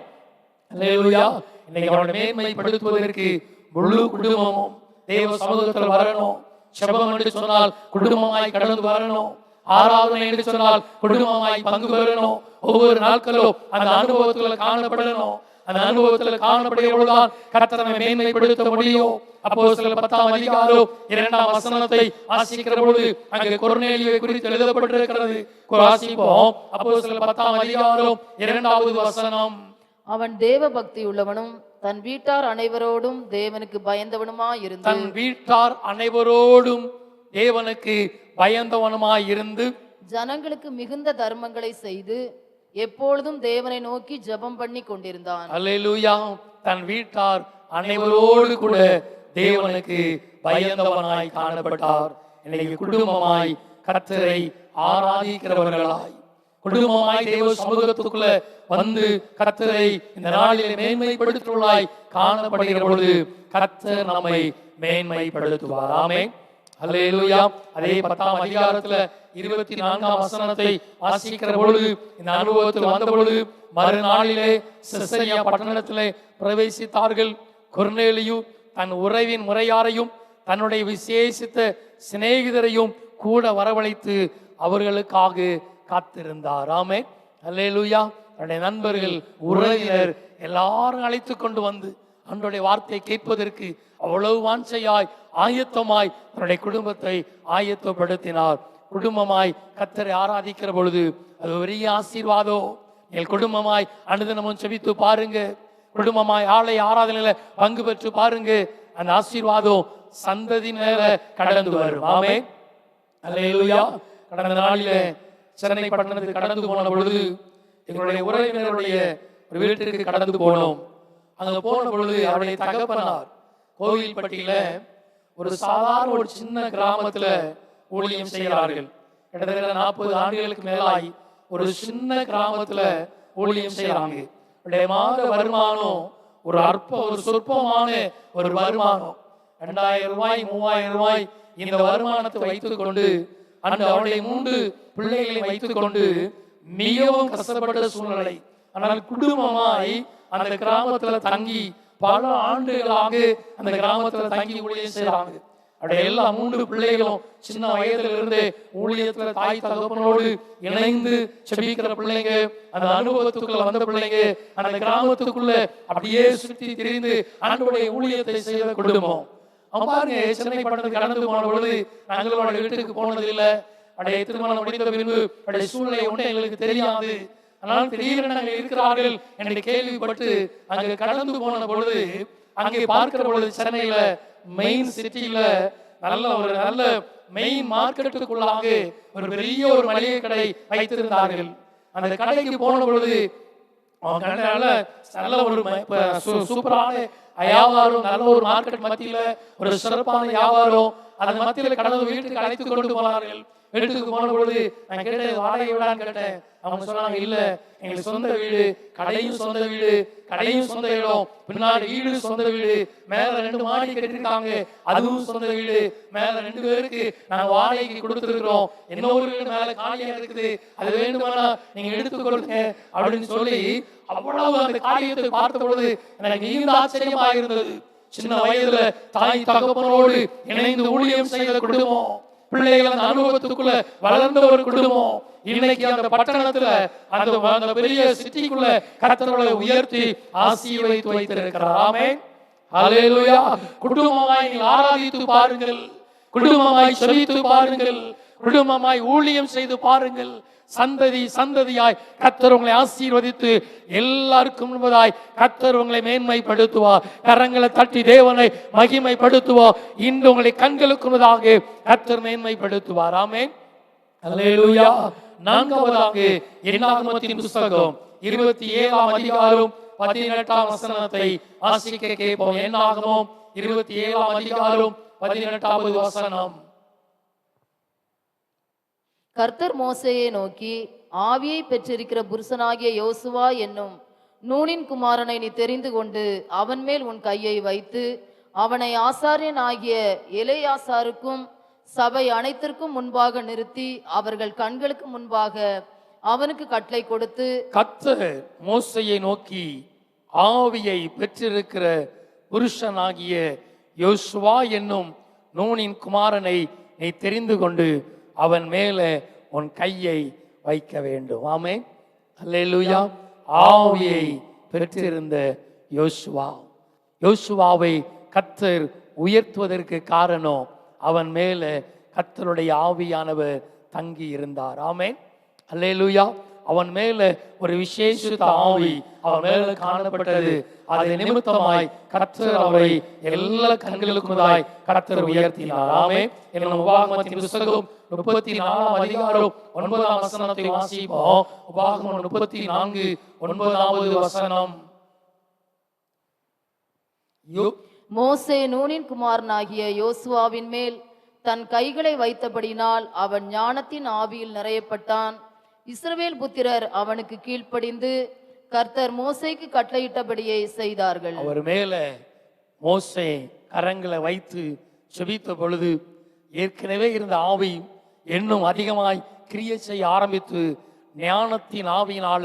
அல்லேலூயா. இன்னைக்கு அவருடைய மேன்மைப்படுத்துவதற்கு முழு குடும்பமும் தேவ சமூகத்தில் வரணும். செபம் என்று சொன்னால் குடும்பமாய் கடந்து வரணும். ஆராதனை என்று சொன்னால் குடும்பமாய் பங்கு பெறணும். ஒவ்வொரு நாட்களும் அந்த அனுபவத்தில் காணப்படணும். அந்த அனுபவத்தில் காணப்படுகிறதான் கர்த்தர் நம்மை மேன்மைப்படுத்த முடியும். அப்போஸ்தலர் 10ஆம் அதிகாரம் 2ஆம் வசனத்தை வாசிக்கிற பொழுது அங்கே கொர்நேலியுவை குறித்து எழுதப்பட்டிருக்கிறது. வாசிப்போம். அப்போஸ்தலர் 10ஆம் அதிகாரம் 2வது வசனம். அவன் தேவ பக்தி உள்ளவனும் தன் வீட்டார் அனைவரோடும் தேவனுக்கு பயந்தவனுமாய் இருந்து தன் வீட்டார் அனைவரோடும் தேவனுக்கு பயந்தவனுமாய் இருந்து ஜனங்களுக்கு மிகுந்த தர்மங்களை செய்து எப்பொழுதும் தேவனை நோக்கி ஜெபம் பண்ணி கொண்டிருந்தான். அல்லேலூயா. தன் வீட்டார் அனைவரோடு கூட தேவனுக்கு பயந்தவனாய் காணப்பட்டார். இன்னைக்கு குடும்பமாய் கர்த்தரை ஆராதிக்கிறவர்களாய், குடும்பமாய் தேவ சமூகத்துக்குள்ள வந்து கர்த்தரை இந்த நாளில் மேன்மைப்படுத்துவதாய் காணப்படுகிற பொழுது கர்த்தர் நம்மை மேன்மைப்படுத்துவார். ஆமென், அல்லேலூயா. அதே 10ஆம் அதிகாரத்துல 24ஆம் வசனத்தை வாசிக்கிற பொழுது இந்த அனுபவத்தில் வந்த பொழுது மறுநாளிலே செசரியா பட்டணத்திலே பிரவேசித்தார்கள். கொர்நேலியு தன் உறவின் முறையாரையும் தன்னுடைய விசேஷித்த சிநேகிதரையும் கூட வரவழைத்து அவர்களுக்காக காத்திருந்தார். ஆமென், அல்லேலூயா. தன்னுடைய நண்பர்கள், உறவினர் எல்லாரும் அழைத்து கொண்டு வந்து அன்றைய வார்த்தையை கேட்பதற்கு அவ்வளவு வாஞ்சையாய் ஆயத்தமாய் தன்னுடைய குடும்பத்தை ஆயத்தப்படுத்தினார். குடும்பமாய் கர்த்தரை ஆராதிக்கிற பொழுது அது பெரிய ஆசீர்வாதம். எங்கள் குடும்பமாய் அனுதினமும் செபித்து பாருங்க. குடும்பமாய் ஆலய ஆராதனையில பங்கு பெற்று பாருங்க. அந்த ஆசீர்வாதம் சந்ததி மேல கடந்து வரும். ஆமென், அல்லேலூயா. கடந்த நாளிலே சென்னை பட்டணத்துக்கு கடந்து போன பொழுது எங்களுடைய உறவினருடைய ஒரு வீட்டிற்கு கடந்து போனோம். அங்க போன பொழுது அவருடைய தகப்பனார் கோவில்பட்டியில ஒரு சாதாரண ஒரு சின்ன கிராமத்துல ஊழியம் செய்கிறார்கள். கிட்டத்தட்ட 40 ஆண்டுகளுக்கு மேலாய் ஒரு சின்ன கிராமத்துல ஊழியம் செய்யறாங்க. மாத வருமானம் ஒரு சொற்பமான ஒரு வருமானம், 2000 ரூபாய் 3000 ரூபாய். இந்த வருமானத்தை வைத்துக் கொண்டு அந்த அவருடைய 3 பிள்ளைகளை வைத்துக் கொண்டு மிகவும் கஷ்டப்பட்ட சூழ்நிலை. ஆனால் குடும்பமாய் அந்த கிராமத்துல தங்கி பல ஆண்டுகளாக அந்த கிராமத்துல தங்கி ஊழியம் செய்யறாங்க. அப்படியே எல்லா 3 பிள்ளைகளும் சின்ன வயதுல இருந்து ஊழியத்துல தாய் தகப்பனோடு இணைந்து செபிக்கிற பிள்ளைங்க, அந்த அனுபவத்துக்குள்ள வந்த பிள்ளைங்க, அந்த கிராமத்துக்குள்ள அப்படியே சுற்றி திரிந்து ஆண்டவருடைய ஊழியத்தை செய்த குடும்பம். பாருங்க, சென்னை பட்டணத்துக்கு கடந்து போன பொழுது நாங்களோட வீட்டுக்கு போனது இல்லை. அப்படியே திருமணம் முடிந்த பின்பு அப்படியே சூழ்நிலை ஒன்று எங்களுக்கு தெரியாது. ஆனால் திடீரென நாங்கள் இருக்கிறார்கள் என்று கேள்விப்பட்டு அங்கு கடந்து போன பொழுது அங்கே பார்க்கிற பொழுது சென்னையில மெயின் சிட்டியில நல்ல மெயின் மார்க்கெட்டுக்குள்ளாக ஒரு பெரிய ஒரு மளிகை கடை வைத்திருந்தார்கள். அந்த கடைக்கு போன பொழுது நல்ல ஒரு சூப்பரான வியாபாரம், நல்ல ஒரு மார்க்கெட் மத்தியில ஒரு சிறப்பான வியாபாரம். அதன் மத்தியில கடந்து வீட்டுக்கு அழைத்து கொண்டு போனார்கள். வீட்டுக்கு போன பொழுது நான் கேட்டேன், வாடகை விடான்னு கேட்டேன். அவங்க சொன்னாங்க, இல்ல எங்களுக்கு சொந்த வீடு, கடையும் சொந்த வீடு, கடையும் சொந்த இடம், பின்னாடி வீடு சொந்த வீடு, மேல 2 மாடி கட்டிருக்காங்க, அதுவும் சொந்த வீடு, மேல 2 பேருக்கு நாங்க வாடகைக்கு கொடுத்துருக்கிறோம், இன்னொரு வீடு மேல காலியா இருக்குது, அது வேண்டுமானா நீங்க எடுத்துக்கொள்ளுங்க அப்படின்னு சொல்லி அவ்வளவு அந்த காரியத்தை பார்த்த பொழுது எனக்கு மிகுந்த ஆச்சரியமா இருந்தது. சின்ன வயதுல தாய் தகப்பனோடு இணைந்து ஊழியம் செய்த குடும்பம், பிள்ளைகள் அந்த அனுபவத்துக்குள்ள வளர்ந்த ஒரு குடும்பம். இன்னைக்கு அந்த பட்டணத்துல அந்த பெரிய சிட்டிக்குள்ள கர்த்தரை உயர்த்தி ஆசீர்வதித்து வைத்திருக்கிறார். ஆமென், ஹல்லேலூயா. குடும்பமாய் நீங்கள் ஆராதித்து பாருங்கள், குடும்பமாய் செபித்து பாருங்கள், குடும்பமாய் ஊழியம் செய்து பாருங்கள். சந்ததி சந்ததியாய் கர்த்தர் உங்களை ஆசீர்வதித்து எல்லாருக்கும் முன்பதாய் கர்த்தர் உங்களை மேன்மைப்படுத்துவார். கரங்களை தட்டி தேவனை மகிமைப்படுத்துவார். இன்று உங்களை கண்களுக்கு முன்பதாக கர்த்தர் மேன்மைப்படுத்துவார். ஆமென். அல்லேலூயா. நான்காவதாக என்னாகமத்தின் புத்தகம் 27ஆம் அதிகாரம் 18ஆம் வசனத்தை வாசிக்க கேட்போம். என்னாகமம் 27ஆம் அதிகாரம் 18வது வசனம். கர்த்தர் மோசேயை நோக்கி, ஆவியை பெற்றிருக்கிற புருஷனாகிய யோசுவா என்னும் நூனின் குமாரனை நீ தெரிந்து கொண்டு அவன் மேல் உன் கையை வைத்து அவனை ஆசாரியன் ஆகிய எலெயாசாருக்கும் சபை அனைத்திற்கும் முன்பாக நிறுத்தி அவர்கள் கண்களுக்கு முன்பாக அவனுக்கு கட்டளை கொடுத்து. கர்த்தர் மோசேயை நோக்கி, ஆவியை பெற்றிருக்கிற புருஷனாகிய யோசுவா என்னும் நூனின் குமாரனை நீ தெரிந்து கொண்டு அவன் மேலே உன் கையை வைக்க வேண்டும். ஆமென். அல்லேலூயா. ஆவியை பெற்றிருந்த யோசுவாவை கர்த்தர் உயர்த்துவதற்கு காரணம் அவன் மேலே கர்த்தருடைய ஆவியானவர் தங்கி இருந்தார். ஆமென். அல்லேலூயா. அவன் மேல ஒரு விசேஷித்த ஆவி அவன் மேல காணப்பட்டது. அதை நிமித்தமாய் கர்த்தர் அவரை எல்லா கண்களுக்குமாய் கர்த்தர் உயர்த்தினார். ஆமென். என்னும் உபாகமத்தின் புத்தகம் 34ஆம் அதிகாரம் 9ஆம் வசனத்தை வாசிப்போம். உபாகமம் 34 9வது வசனம். மோசே நூனின் குமாரனாகிய யோசுவாவின் மேல் தன் கைகளை வைத்தபடினால் அவன் ஞானத்தின் ஆவியில் நிறையப்பட்டான். இஸ்ரவேல் புத்திரர் அவனுக்கு கீழ்ப்படிந்து கர்த்தர் மோசேக்கு கட்டளையிட்டபடியே செய்தார்கள். அவர் மேல மோசே கரங்களை வைத்து செபித்த பொழுது ஏற்கனவே இருந்த ஆவி இன்னும் அதிகமாய் கிரியை செய்ய ஆரம்பித்து ஞானத்தின் ஆவியினால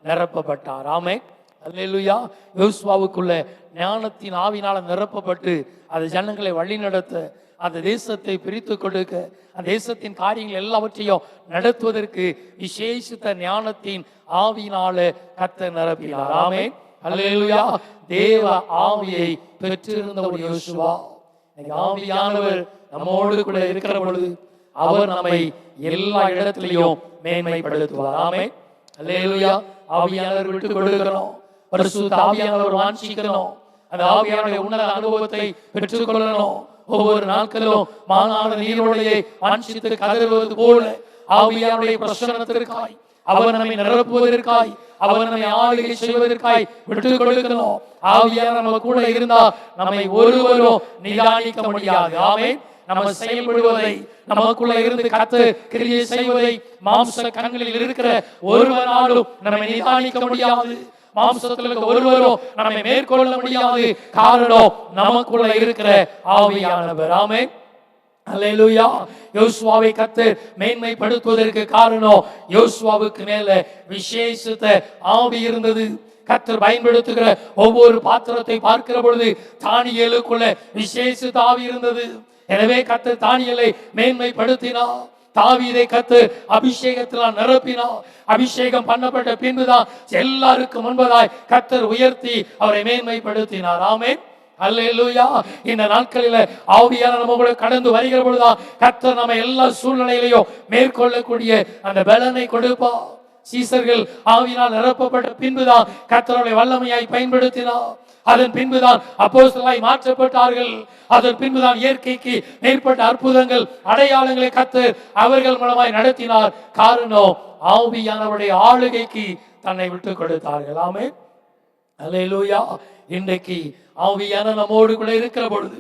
நிரப்பப்பட்டார். ஆமென். அல்லேலூயா. யோசுவாவுக்குள்ள ஞானத்தின் ஆவியினால நிரப்பப்பட்டு அது ஜனங்களை வழி நடத்த, அந்த தேசத்தை பிரித்து கொடுக்க, அந்த தேசத்தின் காரியங்கள் எல்லாவற்றையும் நடத்துவதற்கு விசேஷித்த ஞானத்தின் ஆவியினால கர்த்தர் நிரப்பினார். ஆமென். அல்லேலூயா. தேவ ஆவியை பெற்றிருந்த ஒரு யோசுவா, ஆவியானவர் நம்மோடு கூட இருக்கிற பொழுது அவர் நம்மை எல்லா இடத்திலையும் மேன்மைப்படுத்துவார். ஆமென். அல்லேலூயா. ஆவியானவர் விட்டு கொடுக்கணும், பரிசுத்த ஆவியானவர் வாஞ்சிக்கணும், அந்த ஆவியானுடைய உன்னத அனுபவத்தை பெற்றுக்கொள்ளணும். ஒவ்வொரு நாட்களும் மானான நீரோடையை வாஞ்சித்து கதறுவது போல ஆவியானுடைய பிரசன்னத்திற்காய், அவர் நம்மை நிரப்புவதற்காய், அவர் நம்மை ஆளுகை செய்வதற்காய் விட்டுக் கொடுக்கணும். ஆவியான நம்ம கூட இருந்தா நம்மை ஒருவரும் நிதானிக்க முடியாது. ஆமென். நம்ம செயல்படுவதை, நமக்குள்ள இருந்து கர்த்தர் கிரியை செய்வதை மாம்ச கண்களில் இருக்கிற ஒருவனாலும் நம்மை நிதானிக்க முடியாது. மாம்சத்தில் இருக்க ஒருவரும் நம்மை மேற்கொள்ள முடியாது. காரணம் நமக்குள்ள இருக்கிற ஆவியானவர். ஆமென். அல்லேலூயா. யோசுவாவை கர்த்தர் மேன்மைப்படுத்துவதற்கு காரணம் யோசுவாவுக்கு மேல விசேஷித்த ஆவி இருந்தது. கர்த்தர் பயன்படுத்துகிற ஒவ்வொரு பாத்திரத்தை பார்க்கிற பொழுது தானியேலுக்குள்ள விசேஷித்த ஆவி இருந்தது. எனவே கர்த்தர் தானியேலை மேன்மைப்படுத்தினார். தாவீதை கர்த்தர் அபிஷேகத்தினால் நிரப்பினார். அபிஷேகம் பண்ணப்பட்ட பின்புதான் எல்லாருக்கும் முன்பதாய் கர்த்தர் உயர்த்தி அவரை மேன்மைப்படுத்தினார். ஆமென். அல்லேலூயா. இந்த நாட்களில ஆவியான நம்ம கூட கடந்து வருகிற பொழுதுதான் கர்த்தர் நம்ம எல்லா சூழ்நிலையிலையும் மேற்கொள்ளக்கூடிய அந்த பலனை கொடுப்பார். சீசர்கள் ஆவியினால் நிரப்பப்பட்ட பின்புதான் கர்த்தருடைய வல்லமையாய் பயன்படுத்தினார். அதன் பின்புதான் அப்போஸ்தலராய் மாற்றப்பட்டார்கள். அதன் பின்புதான் இயற்கைக்கு மேற்பட்ட அற்புதங்கள், அடையாளங்களை கர்த்தர் அவர்கள் மூலமாய் நடத்தினார். காரணம் ஆவியானவருடைய ஆளுகைக்கு தன்னை விட்டு கொடுத்தார்கள். ஆமென். அல்லேலூயா. இன்றைக்கு ஆவியான நம்மோடு கூட இருக்கிற பொழுது,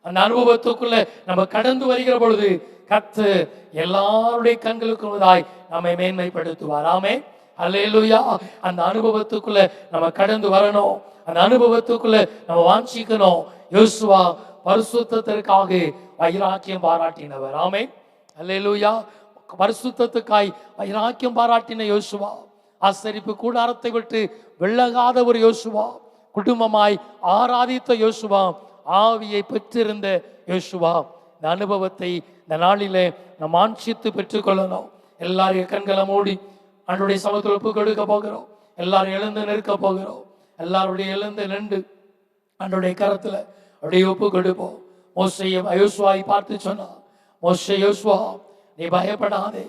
அந்த அனுபவத்துக்குள்ள நம்ம கடந்து வருகிற பொழுது கர்த்தர் எல்லாருடைய கண்களுக்கு முன்பதாய் நம்மை மேன்மைப்படுத்துவார். ஆமென். அல்லேலூயா. அந்த அனுபவத்துக்குள்ள நம்ம கடந்து வரணும். அந்த அனுபவத்துக்குள்ள நம்ம வாஞ்சிக்கணும். யோசுவா பரிசுத்தத்திற்காக வைராக்கியம் பாராட்டினவர். ஆமென். அல்லேலூயா. பரிசுத்தத்துக்காய் வைராக்கியம் பாராட்டின யோசுவா, ஆசரிப்பு கூடாரத்தை விட்டு வெள்ளகாத ஒரு யோசுவா, குடும்பமாய் ஆராதித்த யோசுவா, ஆவியை பெற்றிருந்த யோசுவா. இந்த அனுபவத்தை இந்த நாளிலே நாம் ஆட்சித்து பெற்றுக்கொள்ளணும். எல்லாரும் கண்களை மூடி ஆண்டவருடைய சமூகத்தில் ஒப்பு கொடுக்க போகிறோம். எல்லாரும் எழுந்து நிற்க போகிறோம். எல்லாருடைய எழுந்து நின்று ஆண்டவருடைய கரத்துல அப்படியே ஒப்பு கொடுப்போம். மோசேயை யோசுவாவை பார்த்து சொன்னா, மோசே யோசுவா, நீ பயப்படாதே,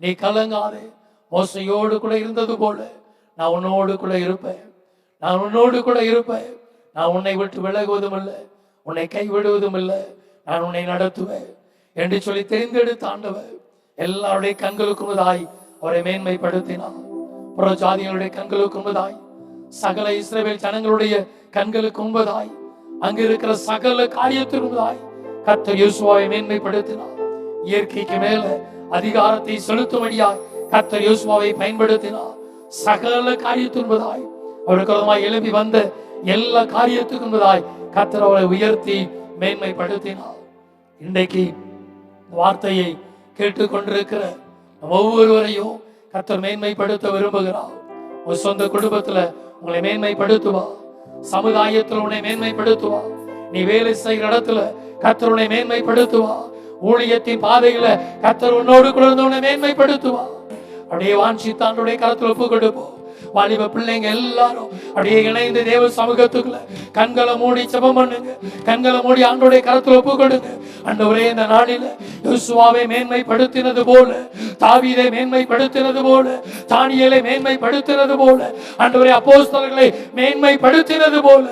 நீ கலங்காதே, மோசையோடு கூட இருந்தது போல நான் உன்னோடு கூட இருப்பேன், நான் உன்னோடு கூட இருப்பேன், நான் உன்னை விட்டு விலகுவதும் இல்லை, உன்னை கைவிடுவதும் இல்லை, நான் உன்னை நடத்துவேன் என்று சொல்லி தெரிந்தெடுத்த ஆண்டவர் எல்லாருடைய கண்களுக்கு முன்பதாய் அவரை மேன்மைப்படுத்தினார். புற ஜாதிகளுடைய கண்களுக்கு முன்பதாய், சகல இஸ்ரவேல் ஜனங்களுடைய கண்களுக்கு முன்பதாய், அங்கு இருக்கிற சகல காரியத்திற்கு முன்பதாய் கர்த்தர் யோசுவாவை மேன்மைப்படுத்தினார். இயற்கைக்கு மேல அதிகாரத்தை செலுத்தும்படியாய் கர்த்தர் யோசுவாவை பயன்படுத்தினார். சகல காரியத்திற்கு முன்பதாய் அவருக்கு எழுப்பி வந்த எல்லா காரியத்துக்கு முன்பதாய் கர்த்தர் அவரை உயர்த்தி மேன்மைப்படுத்தினார். இன்றைக்கு வார்த்தையை கேட்டுக்கொண்டிருக்கிற ஒவ்வொருவரையும் கர்த்தர் மேன்மைப்படுத்த விரும்புகிறார். உங்க சொந்த குடும்பத்துல உங்களை மேன்மைப்படுத்துவா, சமுதாயத்தில் உன்னை மேன்மைப்படுத்துவா, நீ வேலை செய்கிற இடத்துல கர்த்தர் உன்னை மேன்மைப்படுத்துவா, ஊழியத்தின் பாதையில கர்த்தர் உன்னோடு கூட உன்னை மேன்மைப்படுத்துவா. அப்படியே வாஞ்சித்தாண்டுடைய கரத்துல ஒப்பு கொடுப்போம். வாலிப பிள்ளைங்க எல்லாரும் அப்படியே இணைந்து தேவ சமூகத்துக்குள்ள கண்களை மூடி ஜெபம் பண்ணுங்க. கண்களை மூடி ஆண்டவருடைய கரத்துல ஒப்பு கொடுங்க. ஆண்டவரே, இந்த நாளில யோசுவாவை மேன்மைப்படுத்தினது போல, தாவீதை மேன்மைப்படுத்தினது போல, தானியேலை மேன்மைப்படுத்தினது போல, ஆண்டவரே அப்போஸ்தலர்களை மேன்மைப்படுத்தினது போல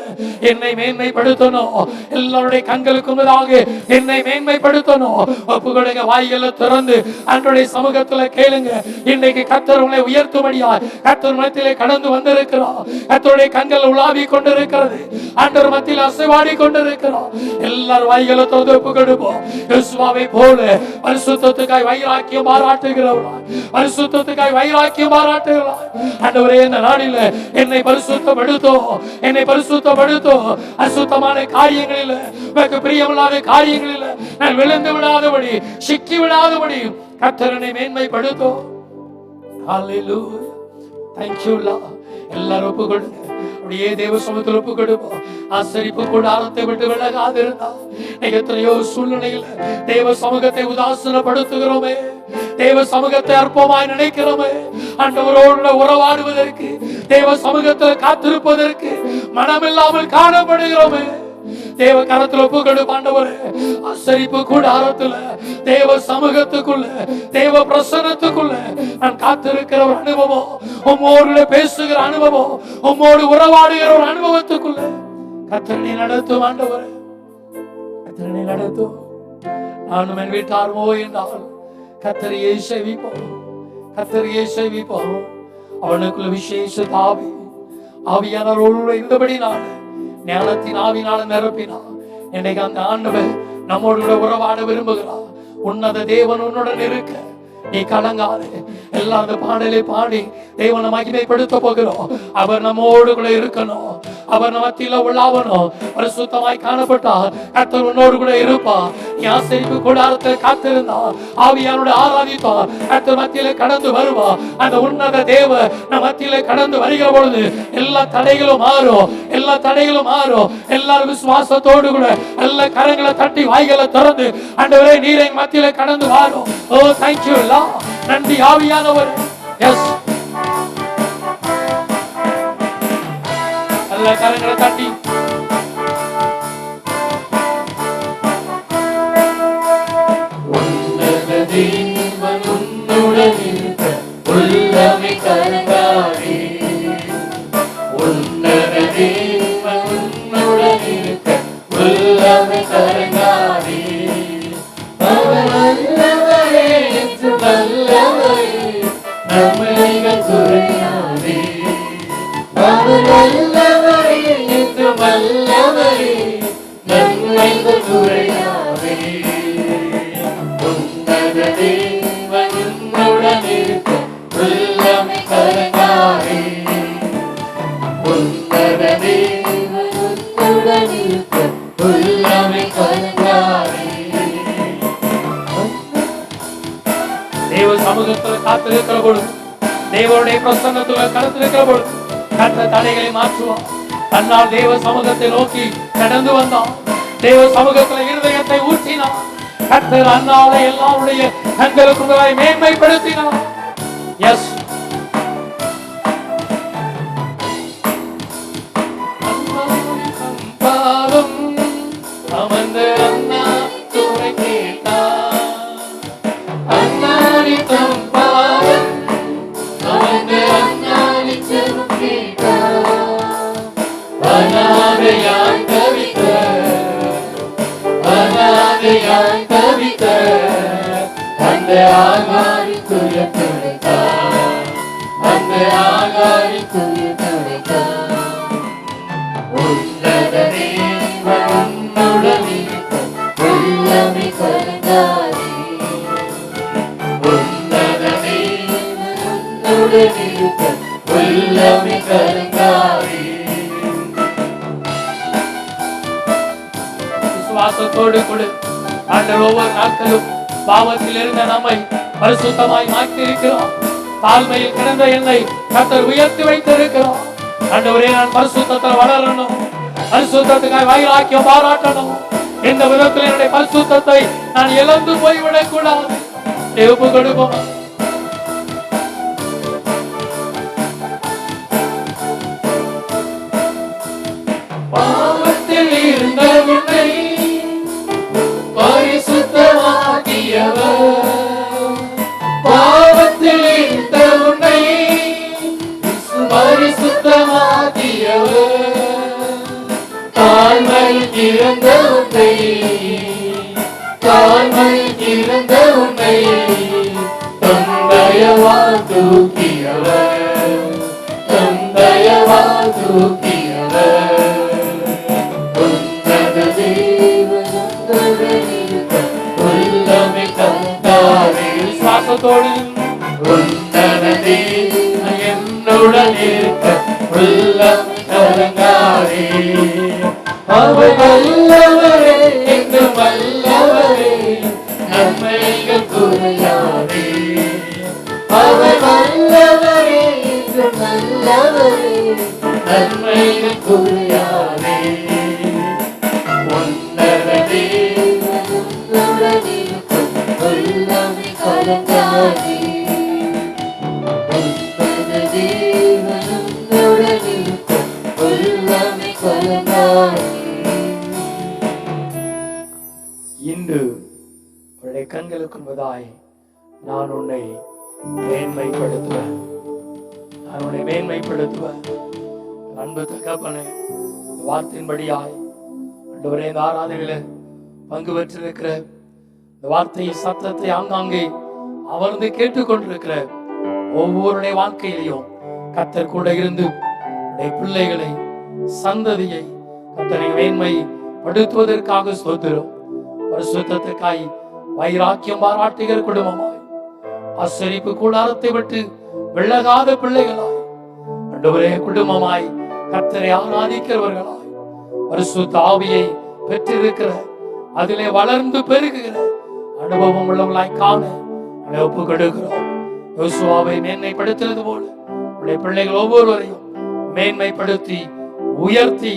என்னை மேன்மைப்படுத்தணும். எல்லாருடைய கண்களுக்கு முன்னதாக என்னை மேன்மைப்படுத்தணும். ஒப்பு கொடுங்க. வாய்களை திறந்து ஆண்டவருடைய சமூகத்துல கேளுங்க. இன்னைக்கு கர்த்தர் உங்களை உயர்த்தும்படியா கர்த்தர் மத்தியிலே கடந்து வந்திருக்கிறார். கர்த்தருடைய கண்கள் உலாவி கொண்டிருக்கிறது. ஆண்டவர் மத்தியில் அசைவாடி கொண்டிருக்கிறார். எல்லாரும் வாய்களை திறந்து ஒப்பு கொடுப்போம். யோசுவாவை போல பரிசுத்தத்துக்காய் வைராக்கியம் பாராட்டுகிறவர்களாய், பரிசுத்தத்துக்காய் வைராக்கியம் பாராட்டுகிறார். ஆண்டவரே, இந்த நாளில என்னை பரிசுத்தப்படுத்தும், என்னை பரிசுத்தப்படுத்தும். அசுத்தமான காரியங்களில், உனக்கு பிரியமில்லாத காரியங்களில் நான் விழுந்து விடாதபடி, சிக்கி விடாதபடி கர்த்தர் என்னை மேன்மைப்படுத்தும். ஹல்லேலூயா. Thank you Lord. எல்லாரும் ஒப்பு கொடுங்க. அப்படியே தேவ சமூகத்தில் ஒப்பு கொடுப்போம். ஆசரிப்பு கூடாரத்தை விட்டு விலகாதிருந்தா எத்தனையோ சூழ்நிலையில் தேவ சமூகத்தை உதாசீனப்படுத்துகிறோமே, தேவ சமூகத்தை அற்பமாய் நினைக்கிறோமே, ஆண்டவரோடு உறவாடுவதற்கு, தேவ சமூகத்தில் காத்திருப்பதற்கு மனமில்லாமல் காணப்படுகிறோமே. தேவ கரத்துல ஒப்பு கொடுப்போம். ஆண்டவரே, ஆசரிப்பு கூடாரத்துல, தேவ சமூகத்துக்குள்ள, தேவ பிரசன்னத்துக்குள்ள நான் காத்திருக்கிற ஒரு அனுபவம், உம்மோடு பேசுகிற அனுபவம், உம்மோடு உறவாடுகிற ஒரு அனுபவத்துக்குள்ள கர்த்தரை நடத்தும். ஆண்டவரே, கர்த்தரை நடத்தும். நானும் என் வீட்டார்வோ என்றால் கர்த்தரையே சேவிப்போம், கர்த்தரையே சேவிப்போம். அவனுக்குள்ள விசேஷ தாவி ஆவியானவரோடு இருந்தபடி நான் ஞானத்தின் ஆவினால நிரப்பினார். இன்னைக்கு அந்த ஆண்டவர் நம்மோடு உறவாட விரும்புகிறார். உன்னத தேவன் உன்னுடன் இருக்க நீ கலங்காதே. எல்லாம் அந்த பாடலை பாடி தேவனை மகிமைப்படுத்த போகிறோம். அவர் நம்மோடு கூட இருக்கணும், அவர் நம்ம மத்தியில உள்ளாவணும். பரிசுத்தமாய் காணப்பட்டா கர்த்தர் உன்னோடு கூட இருப்பா. நீ ஆசரிப்பு கூடாரத்தில் காத்திருந்தா, ஆவியானோடு ஆராதித்தா, கர்த்தர் மத்தியில கடந்து வருவா. அந்த உன்னத தேவ நம்ம மத்தியில கடந்து வருகிற பொழுது எல்லா தடைகளும் மாறும், எல்லா தடைகளும் மாறும். எல்லாரும் விசுவாசத்தோடு கூட எல்லா கரங்களை தட்டி வாய்களை திறந்து ஆண்டவரே நீரை மத்தியில கடந்து வாரும். ஓ தேங்க்யூ எல்லாம் நன்றி ஆவியானவர். எஸ், எல்லா கரங்களை தட்டி உன்னத தேவன் உன்னுடன் இருக்க உள்ளமை கலங்காதே. உன்னத தேவன் உன்னுடன் இருக்க உள்ளமை கலங்காதே. அவர் வல்லவரே என்று வல்லவரே, நன்மைகள் குறையாதே. அவர் வல்லவரே என்று வல்லவரே, நன்மைகள் குறையாதே. உன்னத தேவன் உன்னுடன் இருக்க உள்ளமை கலங்காதே. உன்னத தேவன் உன்னுடன் இருக்க உள்ளமை கலங்காதே. தேவ சமூகத்தில் காத்திருக்கிற பொழுது, தேவனுடைய பிரசன்னத்தில் கடத்திருக்கிற பொழுது கர்த்தர் தடைகளை மாற்றுவார். தன்னால் தேவ சமூகத்தை நோக்கி கடந்து வந்தார். தேவ சமூகத்தில் இருதயத்தை ஊற்றினார். கர்த்தர் அன்னால எல்லாருடைய கண்களுக்கு மேன்மைப்படுத்தினார். எஸ், அமர்ந்து அண்ணா துறை கேட்டார். அண்ணாரி தம்பாலும் விசுவாசத்தோடு கொடு. ஆண்டவர் ஒவ்வொரு நாட்களும் பாவத்தில் இருந்த நம்மை பரிசுத்தமாய் மாற்றி இருக்கிறோம். தாழ்மையில் கிடந்த என்னை கர்த்தர் உயர்த்தி வைத்திருக்கிறோம். ஆண்டவரே, நான் பரிசுத்தத்தில் வளரணும், பரிசுத்தத்துக்காய் வைராக்கியம் பாராட்டணும். இந்த விதத்தில் என்னுடைய பரிசுத்தத்தை நான் இழந்து போய்விடக் கூடாது. ஒப்பு கொடுப்போம். பாவத்தில் இருந்த உன்னை பரிசுத்தமாக்கியவர், பாவத்தில் இருந்த உன்னை பரிசுத்தமாக்கியவர், தாழ்மையில் இருந்த உன்னை, தாழ்மையில் இருந்த உன்னை தந்தையவால் தூக்கியவர், தந்தையவால் தூக்கியவர். உன்னத தேவன் உள்ளமே கந்தாரே. விசுவாசத்தோடு உன்னத தேவன் என்னுடன் இருக்க உள்ளம் கலங்காரே. அவர் வல்லவரே, என்றும் வல்லவரே, நன்மைகள் குறையாதே. அவர் வல்லவரே, என்றும் வல்லவரே, நன்மைகள் குறையாதே. உன்னத தேவன் உன்னுடன் இருக்கும் உள்ளமே கலங்காதே. உன்னத தேவன் உன்னுடன் இருக்கும் உள்ளமே கலங்காதே. இன்று உன்னுடைய கண்களுக்கு முன்பதாய் நான் உன்னை மேன்மைப்படுத்துவேன், நான் உன்னை மேன்மைப்படுத்துவேன். அன்பு தகப்பனே, வார்த்தையின்படியாய் ஆண்டவரே, இந்த ஆராதனையில பங்கு பெற்றிருக்கிற இந்த வார்த்தையை சத்தத்தை ஆங்காங்கே அமர்ந்து கேட்டுக்கொண்டிருக்கிற ஒவ்வொருடைய வாழ்க்கையிலையும் கர்த்தர் கூட இருந்து பிள்ளைகளை, சந்ததியை கர்த்தரை மேன்மைப்படுத்துவதற்காக ஸ்தோத்திரம். பரிசுத்தத்துக்காய் வைராக்கியம் பாராட்டுகிற குடும்பமாய், ஆசரிப்பு கூடாரத்தை விட்டு விலகாத பிள்ளைகளாய், ஆண்டவரே குடும்பமாய் கர்த்தரை ஆராதிக்கிறவர்களாய், பரிசுத்த ஆவியை பெற்றிருக்கிற, அதிலே வளர்ந்து பெருகுகிற அனுபவம் உள்ளவர்களாய் காண ஒப்பு கொடுக்கிறோம். யோசுவாவை மேன்மைப்படுத்தினது போல உடைய பிள்ளைகள் ஒவ்வொருவரையும் மேன்மைப்படுத்தி உயர்த்தி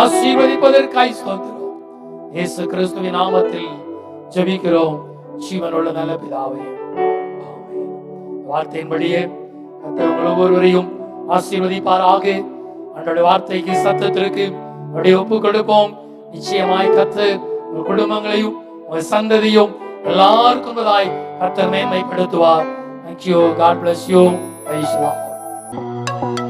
ஆசீர்வதிப்பதற்காய் ஸ்தோத்திரம். இயேசு கிறிஸ்துவின் நாமத்தில் ஜெபிக்கிறோம் ஜீவனுள்ள நல்ல பிதாவே, ஆமென். வார்த்தையின்படியே கர்த்தர் உங்கள் ஒவ்வொருவரையும் ஆசீர்வதிப்பாராக. அன்றைய வார்த்தைக்கு சத்தத்திற்கு அப்படியே ஒப்பு கொடுப்போம். நிச்சயமாய் கர்த்தர் உங்கள் குடும்பங்களையும் உங்கள் சந்ததியும் எல்லாருக்கும் கர்த்தர் மேன்மைப்படுத்துவார். Thank you. God bless you. Praise the Lord.